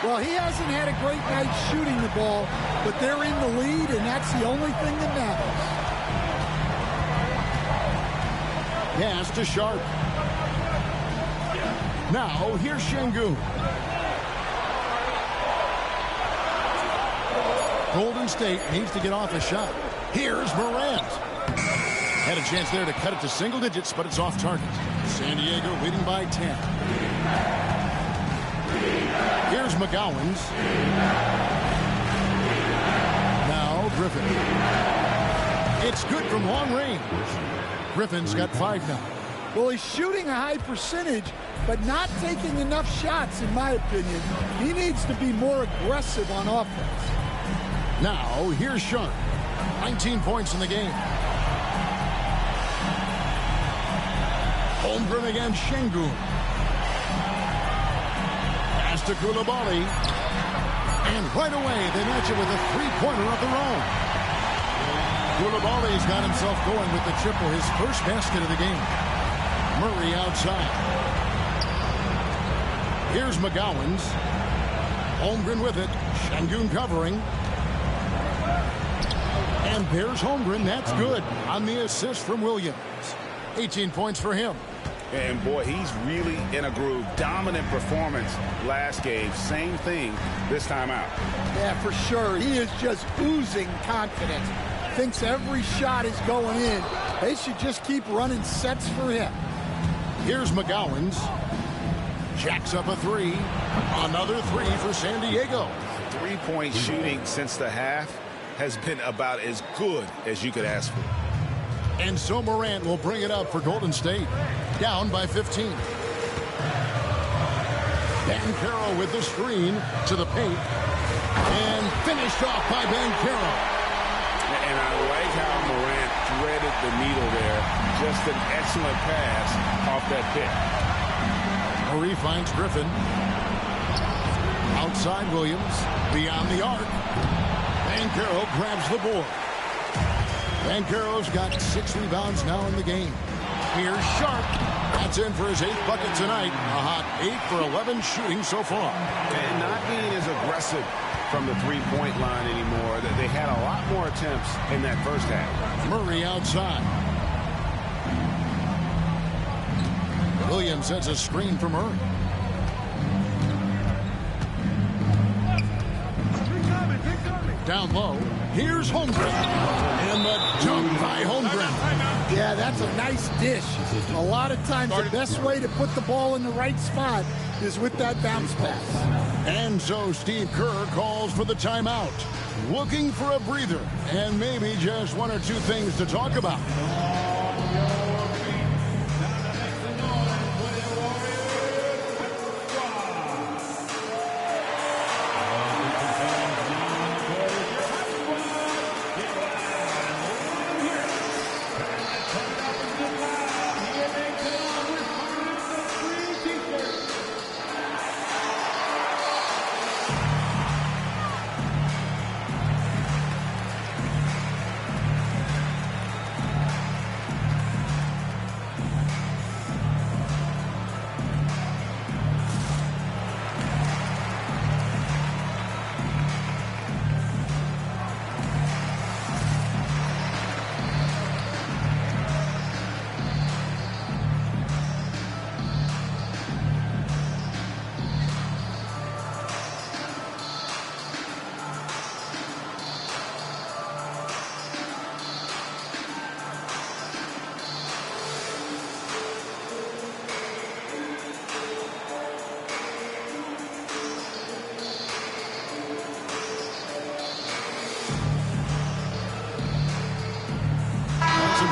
Well, he hasn't had a great night shooting the ball, but they're in the lead, and that's the only thing that matters. Pass to Sharp. Now, here's Şengün. Golden State needs to get off a shot. Here's Morant. Had a chance there to cut it to single digits, but it's off target. San Diego leading by 10. Here's McGowens. Now Griffin. It's good from long range. Griffin's got 5 now. Well, he's shooting a high percentage, but not taking enough shots, in my opinion. He needs to be more aggressive on offense. Now, here's Sharp. 19 points in the game. Holmgren against Şengün. Pass to Coulibaly. And right away, they match it with a three-pointer of their own. Coulibaly's got himself going with the triple, his first basket of the game. Murray outside. Here's McGowens. Holmgren with it. Şengün covering. And there's Holmgren. That's good on the assist from Williams. 18 points for him. And boy, he's really in a groove. Dominant performance last game. Same thing this time out. Yeah, for sure. He is just oozing confidence. Thinks every shot is going in. They should just keep running sets for him. Here's McGowens. Jacks up a 3. Another 3 for San Diego. Three-point shooting since the half has been about as good as you could ask for. And so Morant will bring it up for Golden State. Down by 15. Banchero with the screen to the paint. And finished off by Banchero. And I like how Morant threaded the needle there. Just an excellent pass off that pick. Murray finds Griffin. Outside Williams. Beyond the arc. Banchero grabs the board. Banchero's got 6 rebounds now in the game. Here's Sharp. That's in for his 8th bucket tonight. A hot 8 for 11 shooting so far. And not being as aggressive from the three-point line anymore. They had a lot more attempts in that first half. Murray outside. Williams sets a screen for Murray. Down low. Here's Holmgren. And the dunk by Holmgren. Yeah, that's a nice dish. A lot of times the best way to put the ball in the right spot is with that bounce pass. And so Steve Kerr calls for the timeout. Looking for a breather and maybe just 1 or 2 things to talk about.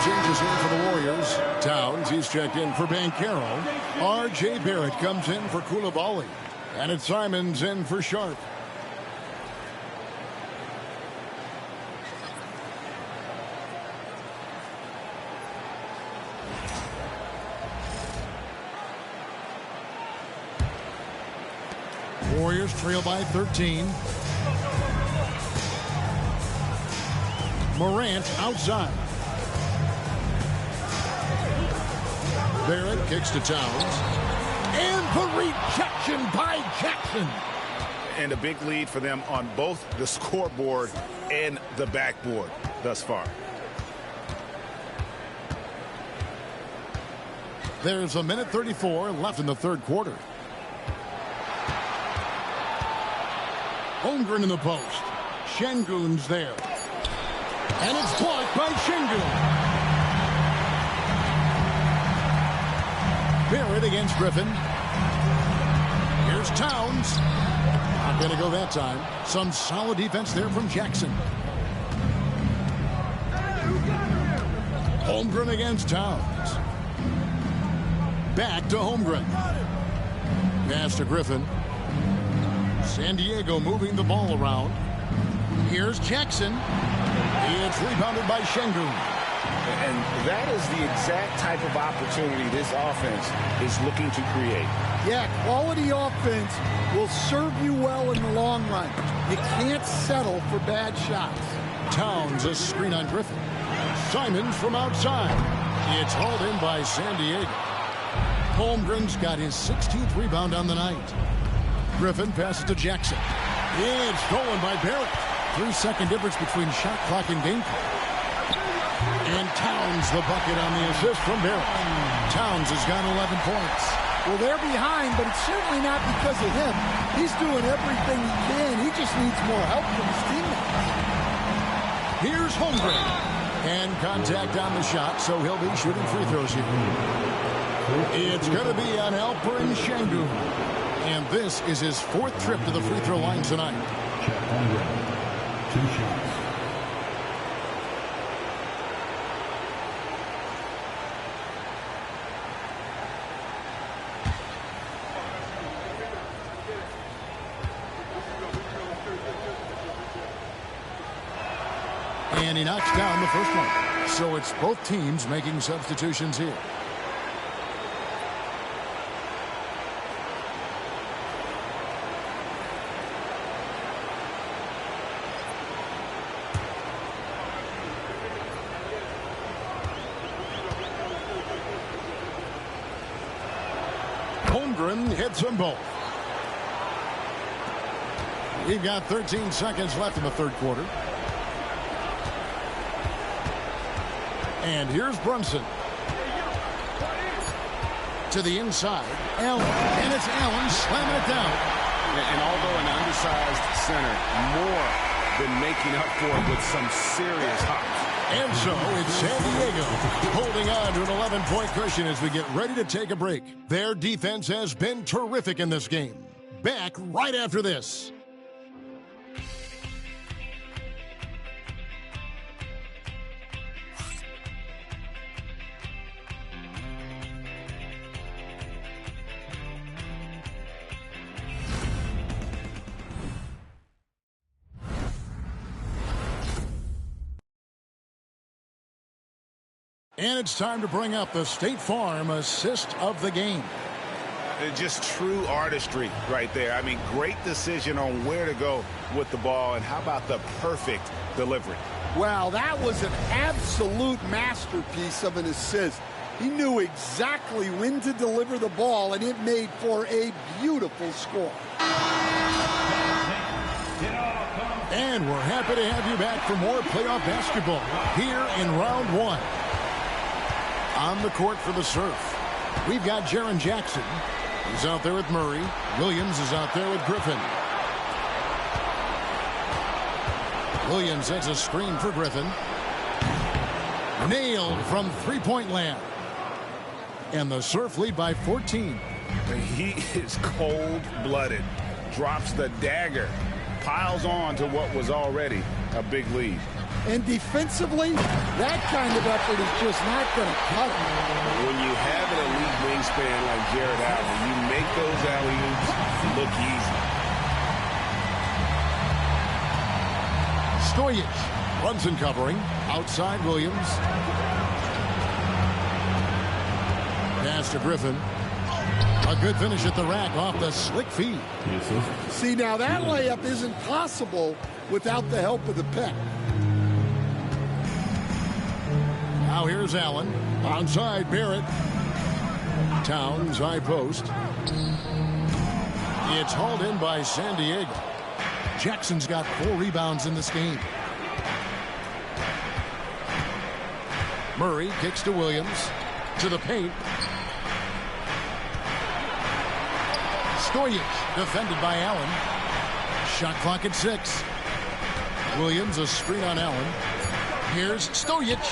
changes here for the Warriors. Towns, he's checked in for Banchero. R.J. Barrett comes in for Coulibaly. And it's Simons in for Sharp. Warriors trail by 13. Morant outside. Barrett kicks to Towns. And the rejection by Jackson. And a big lead for them on both the scoreboard and the backboard thus far. There's a minute 34 left in the third quarter. Holmgren in the post. Şengün's there. And it's blocked by Şengün. Barrett against Griffin. Here's Towns. Not going to go that time. Some solid defense there from Jackson. Holmgren against Towns. Back to Holmgren. Pass to Griffin. San Diego moving the ball around. Here's Jackson. It's rebounded by Şengün. And that is the exact type of opportunity this offense is looking to create. Yeah, quality offense will serve you well in the long run. You can't settle for bad shots. Towns, a screen on Griffin. Simons from outside. It's hauled in by San Diego. Holmgren's got his 16th rebound on the night. Griffin passes to Jackson. It's stolen by Barrett. 3-second difference between shot clock and game clock. And Towns the bucket on the assist from Barrett. Towns has got 11 points. Well, they're behind, but it's certainly not because of him. He's doing everything he can. He just needs more help from his teammates. Here's Holmgren. And contact on the shot, so he'll be shooting free throws here. It's going to be on Alperen Şengün. And this is his 4th trip to the free throw line tonight. Chet Holmgren, 2 shots. And he knocks down the first one. So it's both teams making substitutions here. Holmgren hits them both. We've got 13 seconds left in the third quarter. And here's Brunson. To the inside. Allen. And it's Allen slamming it down. And although an undersized center, more than making up for it with some serious hops. And so it's San Diego holding on to an 11-point cushion as we get ready to take a break. Their defense has been terrific in this game. Back right after this. And it's time to bring up the State Farm assist of the game. Just true artistry right there. I mean, great decision on where to go with the ball, and how about the perfect delivery? Wow, that was an absolute masterpiece of an assist. He knew exactly when to deliver the ball, and it made for a beautiful score. And we're happy to have you back for more playoff basketball here in round 1. On the court for the Surf, we've got Jaren Jackson. He's out there with Murray. Williams is out there with Griffin. Williams sets a screen for Griffin. Nailed from three-point land. And the Surf lead by 14. He is cold-blooded. Drops the dagger. Piles on to what was already a big lead. And defensively, that kind of effort is just not going to cut it. When you have an elite wingspan like Jared Allen, you make those alley-oops look easy. Stojic, Brunson covering. Outside Williams. Pass to Griffin. A good finish at the rack off the slick feed. See, now that layup isn't possible without the help of the pec. Now here's Allen. Onside Barrett. Towns high post. It's hauled in by San Diego. Jackson's got 4 rebounds in this game. Murray kicks to Williams. To the paint. Stojic defended by Allen. Shot clock at 6. Williams a screen on Allen. Here's Stojic.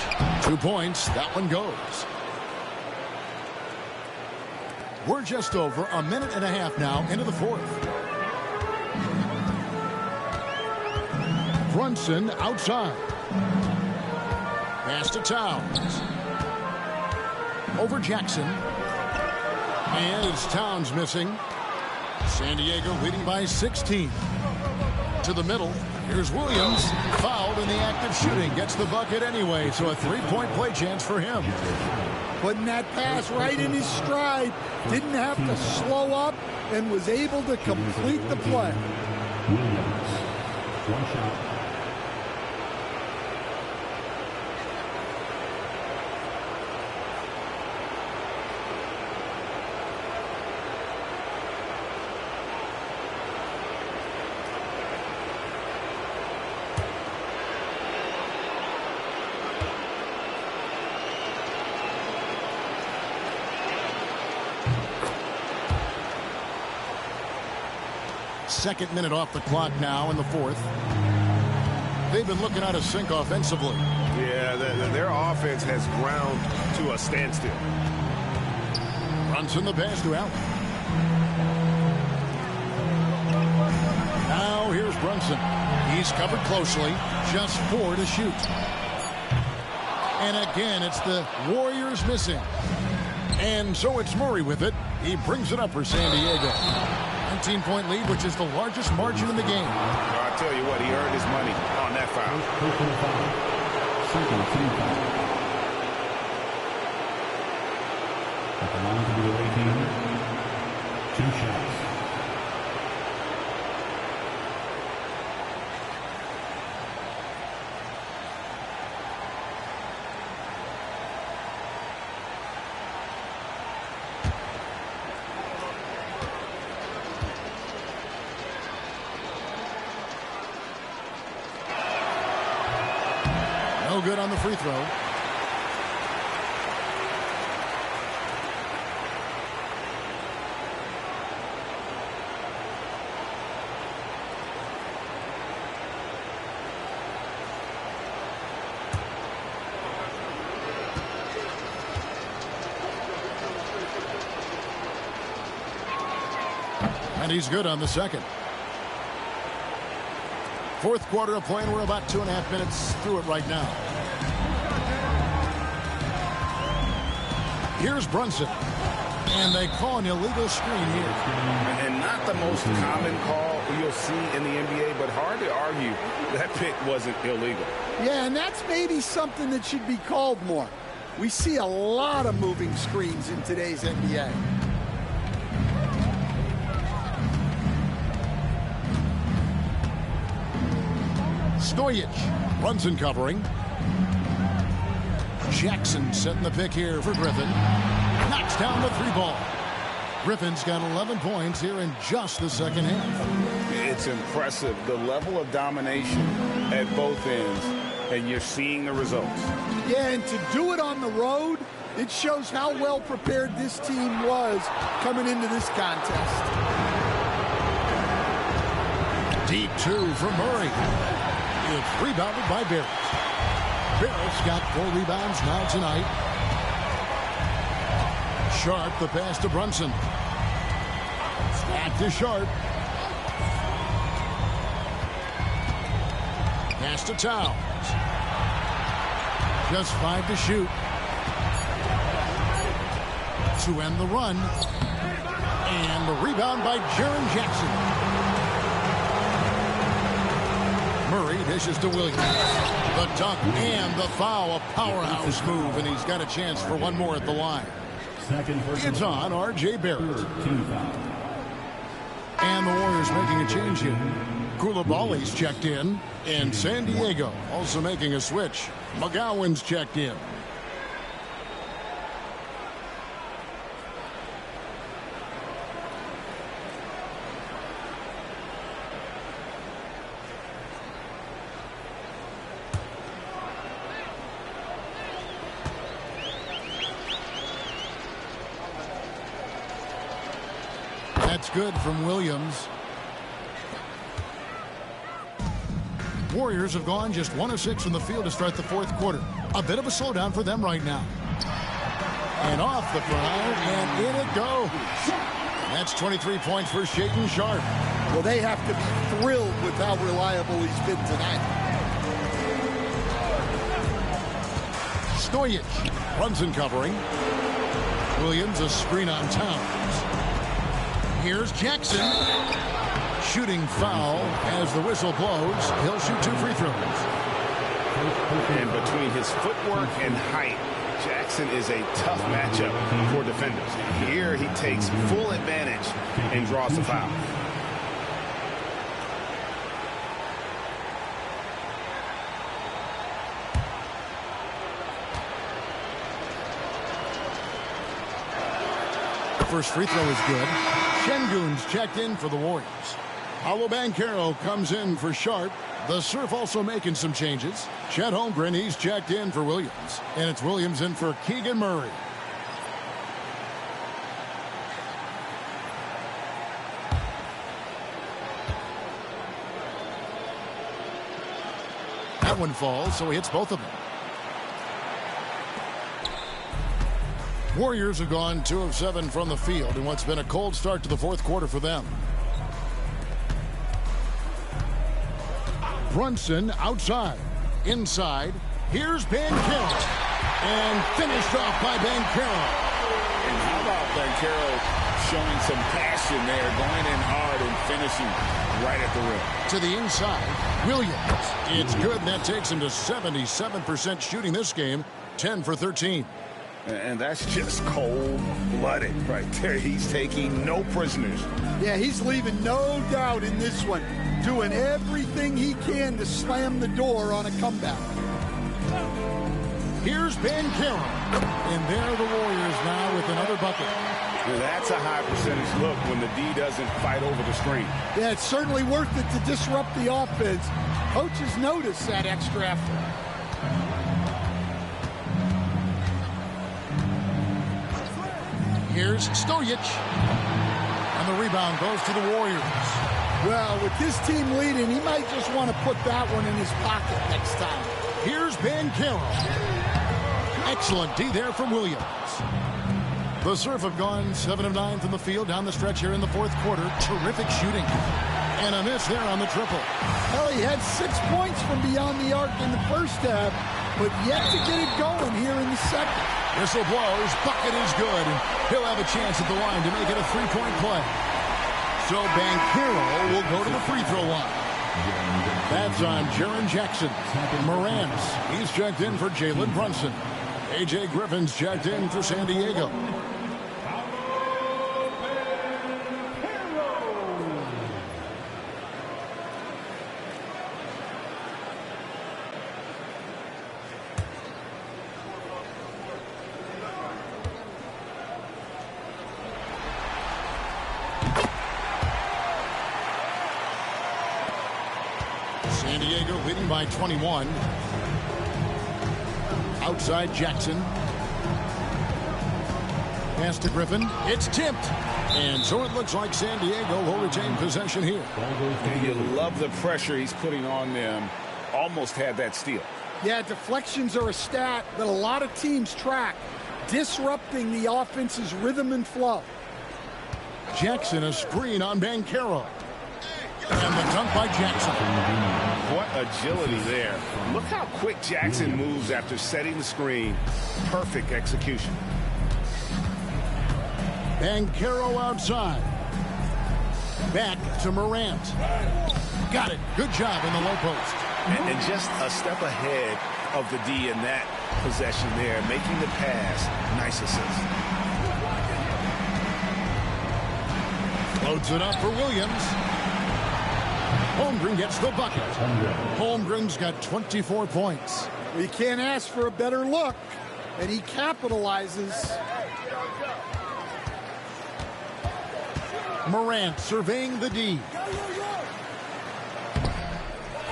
2 points. That one goes. We're just over a minute and a half now into the fourth. Brunson outside. Pass to Towns. Over Jackson. And it's Towns missing. San Diego leading by 16. To the middle. Here's Williams. Fouled in the act of shooting. Gets the bucket anyway, so a 3-point play chance for him. Putting that pass right in his stride. Didn't have to slow up and was able to complete the play. Williams, 1 shot. Second minute off the clock now in the fourth. They've been looking out of sync offensively. Yeah, their offense has ground to a standstill. Brunson the pass to Allen. Now here's Brunson. He's covered closely. Just 4 to shoot. And again, it's the Warriors missing. And so it's Murray with it. He brings it up for San Diego. 19-point lead, which is the largest margin in the game. I tell you what, he earned his money on that foul. Personal foul. Second team foul. At the line to be the 18. 2 shots. No good on the free throw. And he's good on the second. Fourth quarter of play, and we're about 2.5 minutes through it right now. Here's Brunson. And they call an illegal screen here. And not the most common call you'll see in the NBA, but hard to argue that pick wasn't illegal. Yeah, and that's maybe something that should be called more. We see a lot of moving screens in today's NBA. Stojic. Brunson covering. Jackson setting the pick here for Griffin. Knocks down the 3 ball. Griffin's got 11 points here in just the second half. It's impressive, the level of domination at both ends, and you're seeing the results. Yeah, and to do it on the road, it shows how well prepared this team was coming into this contest. Deep 2 from Murray. It's rebounded by Barrett. Barrett's got 4 rebounds now tonight. Sharp the pass to Brunson. Back to Sharp. Pass to Towns. Just 5 to shoot. To end the run. And the rebound by Jaren Jackson. Murray dishes to Williams. The dunk and the foul. A powerhouse move, and he's got a chance for one more at the line. It's on R.J. Barrett. And the Warriors making a change here. Koulibaly's checked in. And San Diego also making a switch. McGowan's checked in. That's good from Williams. Warriors have gone just 1 of 6 from the field to start the fourth quarter. A bit of a slowdown for them right now. And off the front, and in it goes. That's 23 points for Shaedon Sharpe. Well, they have to be thrilled with how reliable he's been tonight. Stojic, Brunson covering. Williams a screen on Towns. Here's Jackson. Shooting foul as the whistle blows. He'll shoot 2 free throws. And between his footwork and height, Jackson is a tough matchup for defenders. Here he takes full advantage and draws the foul. First free throw is good. Şengün's checked in for the Warriors. Paolo Banchero comes in for Sharpe. The Surf also making some changes. Chet Holmgren, he's checked in for Williams. And it's Williams in for Keegan Murray. That one falls, so he hits both of them. Warriors have gone 2 of 7 from the field in what's been a cold start to the fourth quarter for them. Brunson outside. Inside. Here's Banchero. And finished off by Banchero. And how about Banchero showing some passion there, going in hard and finishing right at the rim. To the inside. Williams. It's good. That takes him to 77% shooting this game. 10 for 13. And that's just cold-blooded right there. He's taking no prisoners. Yeah, he's leaving no doubt in this one. Doing everything he can to slam the door on a comeback. Here's Banchero. And there are the Warriors now with another bucket. That's a high percentage look when the D doesn't fight over the screen. Yeah, it's certainly worth it to disrupt the offense. Coaches notice that extra effort. Here's Stojic. And the rebound goes to the Warriors. Well, with this team leading, he might just want to put that one in his pocket next time. Here's Banchero. Excellent D there from Williams. The Surf have gone 7 of 9 from the field down the stretch here in the fourth quarter. Terrific shooting. And a miss there on the triple. Well, he had 6 points from beyond the arc in the first half, but yet to get it going here in the second. Whistle blows. Bucket is good. And he'll have a chance at the line to make it a 3-point play. So Banchero will go to the free throw line. That's on Jaren Jackson. Morant, he's checked in for Jalen Brunson. A.J. Griffin's checked in for San Diego. San Diego leading by 21. Outside Jackson. Pass to Griffin. It's tipped. And so it looks like San Diego will retain possession here. You love the pressure he's putting on them. Almost had that steal. Yeah, deflections are a stat that a lot of teams track, disrupting the offense's rhythm and flow. Jackson a screen on Banchero. And the dunk by Jackson. What agility there. Look how quick Jackson moves after setting the screen. Perfect execution. Banchero outside. Back to Morant. Got it. Good job in the low post. And just a step ahead of the D in that possession there, making the pass. Nice assist. Loads it up for Williams. Holmgren gets the bucket. Holmgren's got 24 points. We can't ask for a better look, and he capitalizes. Morant surveying the D.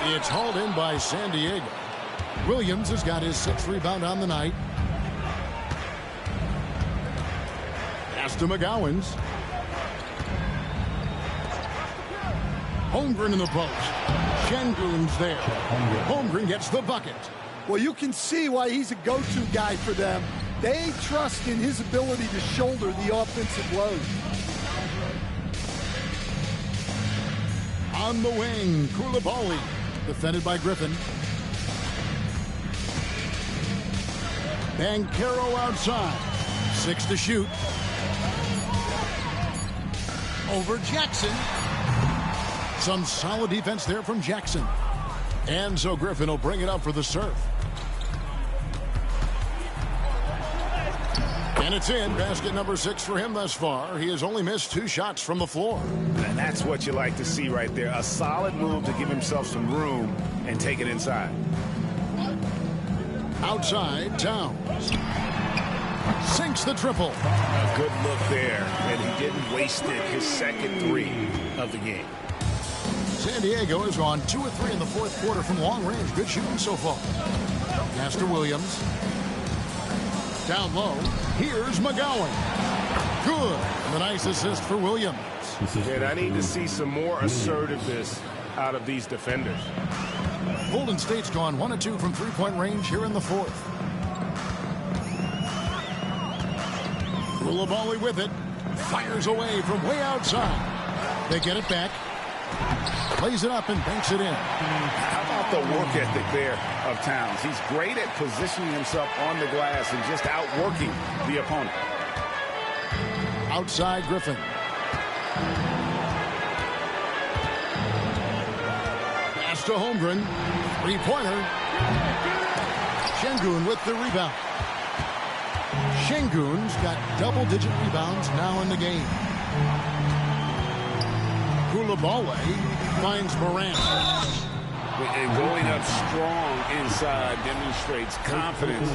It's hauled in by San Diego. Williams has got his 6th rebound on the night. Pass to McGowens. Holmgren in the post. Şengün's there. Holmgren gets the bucket. Well, you can see why he's a go-to guy for them. They trust in his ability to shoulder the offensive load. On the wing, Koulibaly. Defended by Griffin. Banchero outside. 6 to shoot. Over Jackson. Some solid defense there from Jackson. And so Griffin will bring it up for the serve. And it's in. Basket number 6 for him thus far. He has only missed 2 shots from the floor. And that's what you like to see right there. A solid move to give himself some room and take it inside. Outside, Towns. Sinks the triple. A good look there. And he didn't waste it. His second 3 of the game. San Diego is on 2 of 3 in the 4th quarter from long range. Good shooting so far. Pass to Williams. Down low. Here's McGowan. Good. And a nice assist for Williams. And I need to see some more assertiveness out of these defenders. Golden State's gone 1 of 2 from 3-point range here in the 4th. Koulibaly with it. Fires away from way outside. They get it back. Plays it up and banks it in. How about the work ethic there of Towns? He's great at positioning himself on the glass and just outworking the opponent. Outside Griffin. Pass to Holmgren. 3-pointer. Şengün with the rebound. Şengün's got double-digit rebounds now in the game. Koulibaly finds Morant. And going up strong inside demonstrates confidence.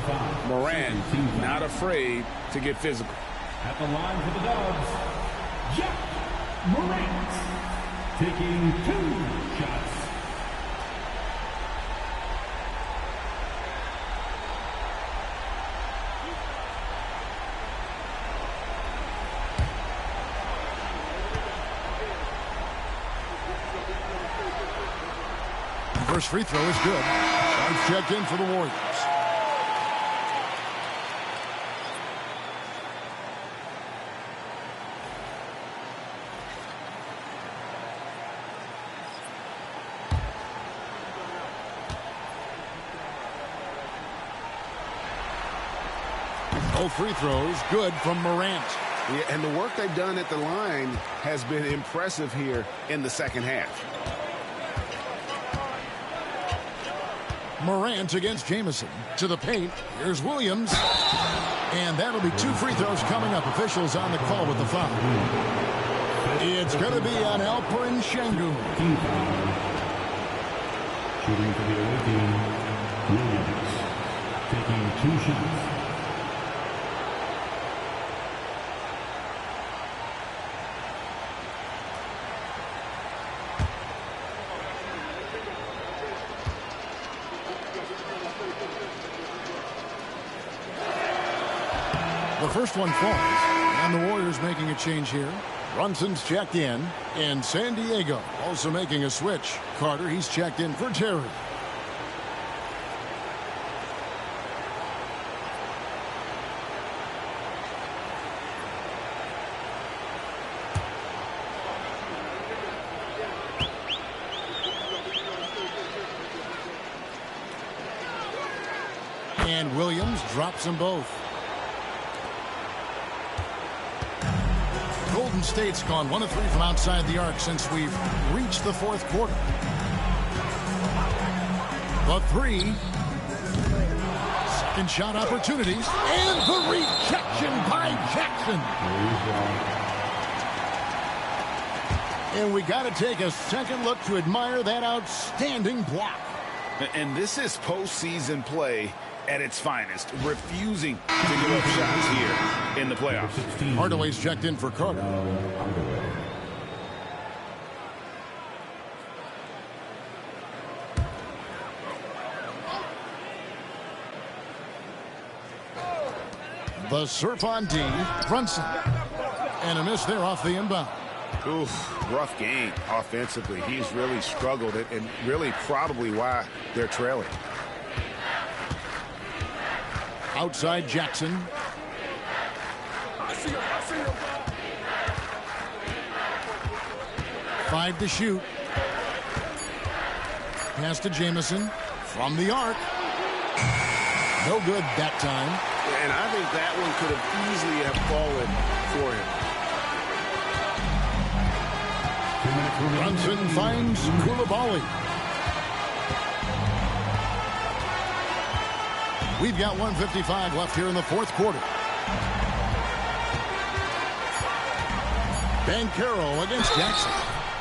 Morant not afraid to get physical. At the line for the Dubs, Jack Morant taking 2 shots. First free throw is good. Charge checked in for the Warriors. Both free throws good from Morant. Yeah, and the work they've done at the line has been impressive here in the second half. Morant against Jamison. To the paint. Here's Williams. And that'll be 2 free throws coming up. Officials on the call with the foul. It's going to be on Alperen Şengün. Shooting for the away team, Williams taking 2 shots. The first one falls, and the Warriors making a change here. Brunson's checked in, and San Diego also making a switch. Carter, he's checked in for Terry. And Williams drops them both. Golden State's gone 1 of 3 from outside the arc since we've reached the fourth quarter. The three. Second shot opportunities. And the rejection by Jackson. And we got to take a second look to admire that outstanding block. And this is postseason play at its finest, refusing to give up shots here in the playoffs. Hardaway's checked in for Carter. The surf on D, Brunson. And a miss there off the inbound. Oof, rough game offensively. He's really struggled and really probably why they're trailing. Outside Jackson. 5 to shoot. Pass to Jamison from the arc. No good that time. And I think that one could have easily have fallen for him. Brunson finds Coulibaly. We've got 1:55 left here in the fourth quarter. Banchero against Jackson.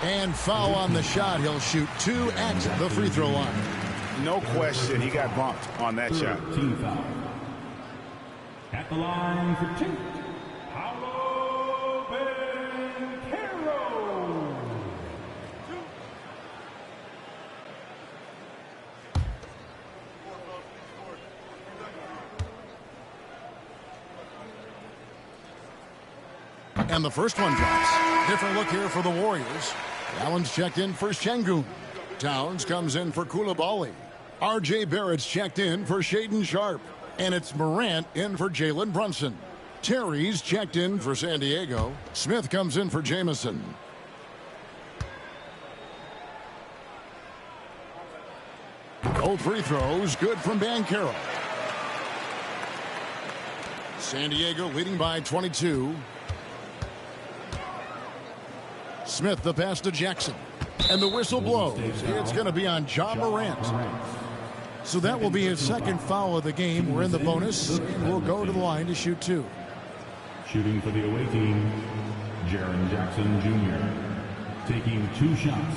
And foul on the shot. He'll shoot 2 at the free throw line. No question, he got bumped on that shot. Team foul. At the line for 2. Paolo Banchero. And the first one drops. Different look here for the Warriors. Allen's checked in for Şengün. Towns comes in for Coulibaly. R.J. Barrett's checked in for Shaedon Sharpe. And it's Morant in for Jalen Brunson. Terry's checked in for San Diego. Smith comes in for Jamison. Both free throws good from Banchero. San Diego leading by 22. Smith the pass to Jackson. And the whistle blows. It's going to be on Ja Morant. So that will be his second foul of the game. We're in the bonus, and we'll go to the line to shoot 2. Shooting for the away team, Jaren Jackson Jr. taking 2 shots.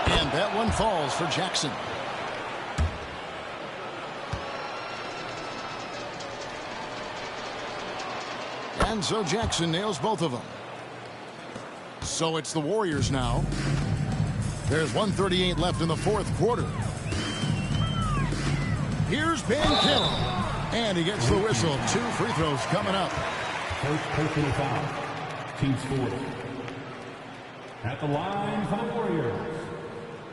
And that one falls for Jackson. And so Jackson nails both of them. So it's the Warriors now. There's 1:38 left in the fourth quarter. Here's Banchero. And he gets the whistle. 2 free throws coming up. First personal foul. Team scored. At the line for the Warriors,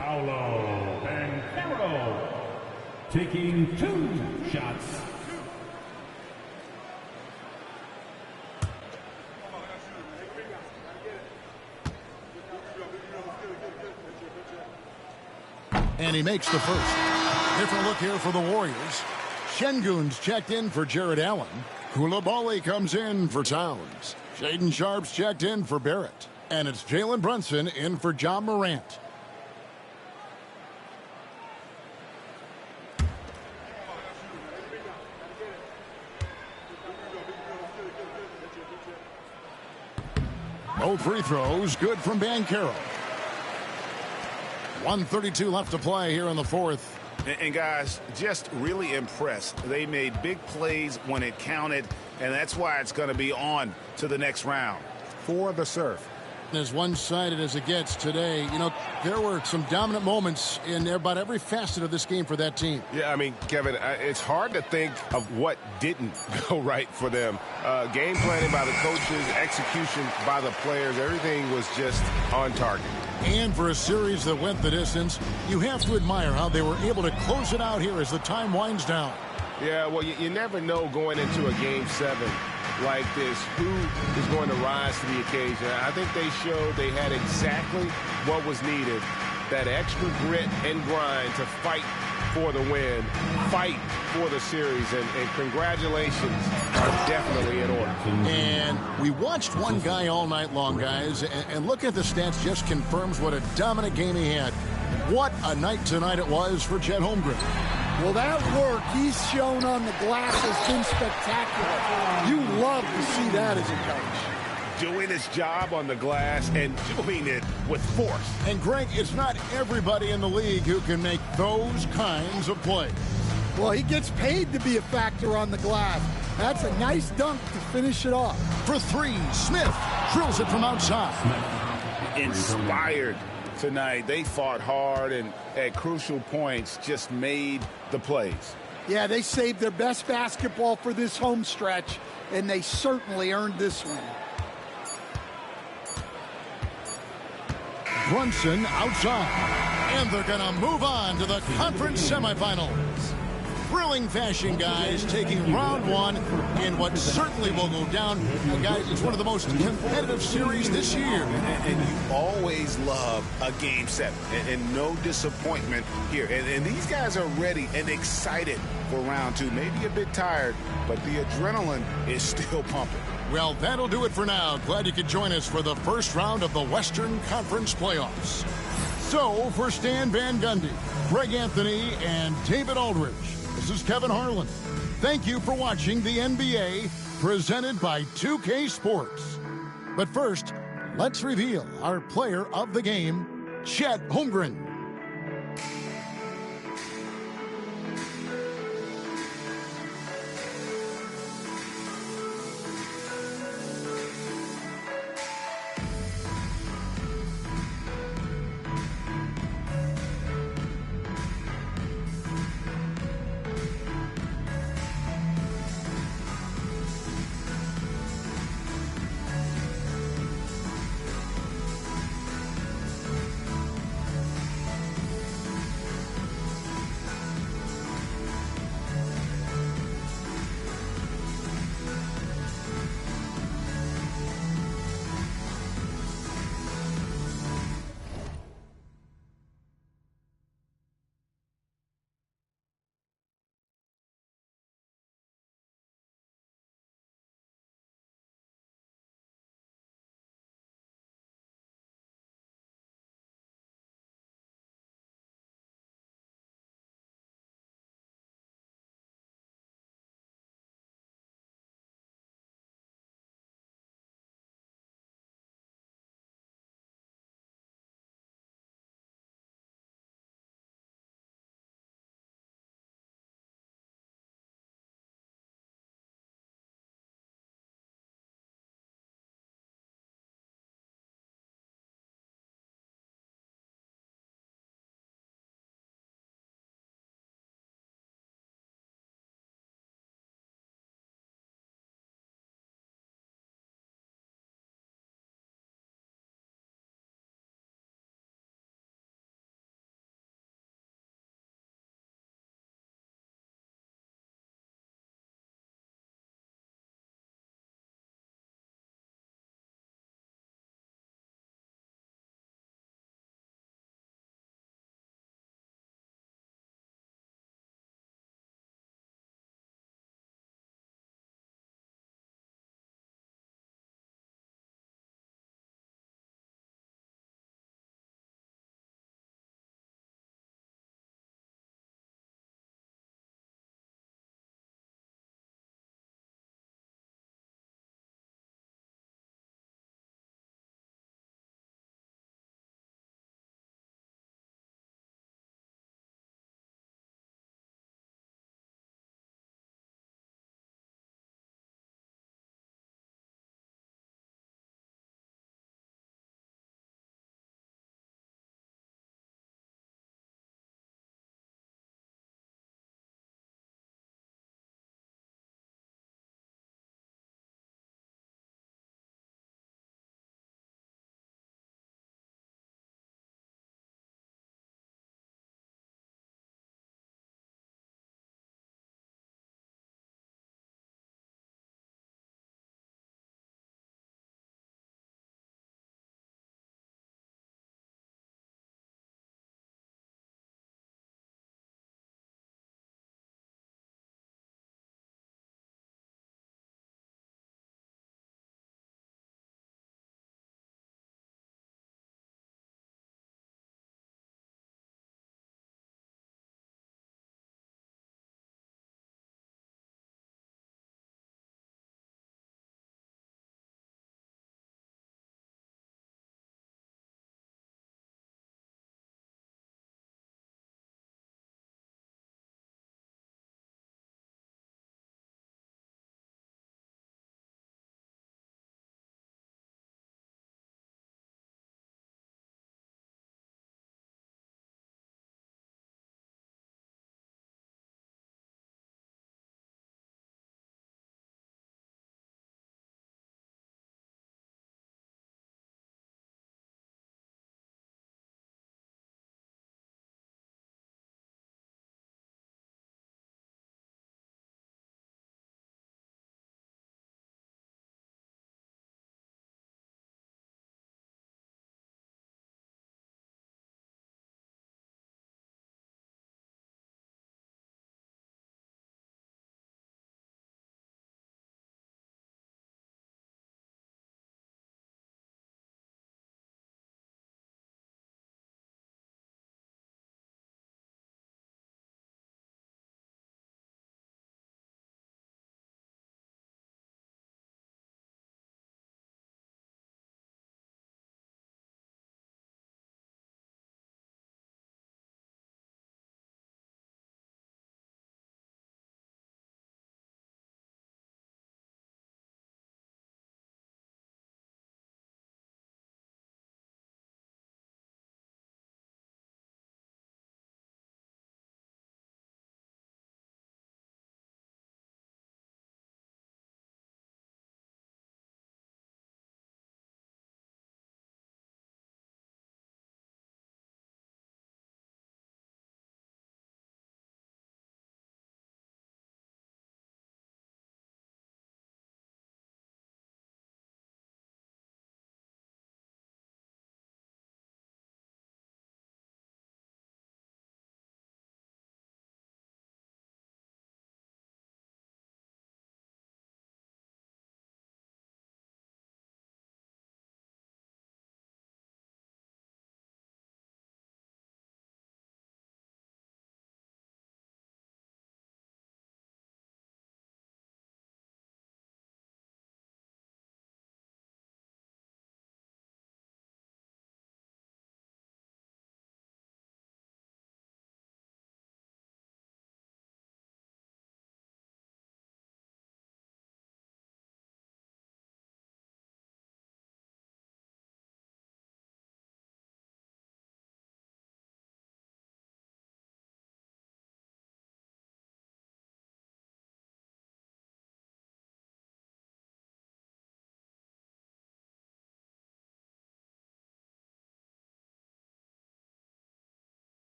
Paolo Banchero taking 2 shots. And he makes the first. Different look here for the Warriors. Şengün's checked in for Jared Allen. Coulibaly comes in for Towns. Shaedon Sharpe's checked in for Barrett. And it's Jalen Brunson in for Ja Morant. Both free throws good from Banchero. 1:32 left to play here in the fourth. And guys, just really impressed. They made big plays when it counted, and that's why it's going to be on to the next round. For the surf. As one-sided as it gets today, you know, there were some dominant moments in about every facet of this game for that team. Yeah, I mean, Kevin, it's hard to think of what didn't go right for them. Game planning by the coaches, execution by the players, everything was just on target. And for a series that went the distance, you have to admire how they were able to close it out here as the time winds down. Yeah, well, you never know going into a Game 7 like this, who is going to rise to the occasion? I think they showed they had exactly what was needed, that extra grit and grind to fight for the win, fight for the series, and congratulations are definitely in order. And we watched one guy all night long, guys, and look at the stats, just confirms what a dominant game he had. What a night tonight it was for Chet Holmgren. Well, that work he's shown on the glass has been spectacular. You love to see that as a coach. Doing his job on the glass and doing it with force. And, Greg, it's not everybody in the league who can make those kinds of plays. Well, he gets paid to be a factor on the glass. That's a nice dunk to finish it off. For three, Smith drills it from outside. Inspired tonight. They fought hard and at crucial points just made the plays. Yeah, they saved their best basketball for this home stretch, and they certainly earned this one. Brunson outside, and they're going to move on to the conference semifinals. Thrilling fashion, guys, taking round one in what certainly will go down. Guys, it's one of the most competitive series this year. And you always love a game 7, and no disappointment here. And these guys are ready and excited for round 2. Maybe a bit tired, but the adrenaline is still pumping. Well, that'll do it for now. Glad you could join us for the first round of the Western Conference playoffs. So, for Stan Van Gundy, Greg Anthony, and David Aldridge, this is Kevin Harlan. Thank you for watching the NBA, presented by 2K Sports. But first, let's reveal our player of the game, Chet Holmgren.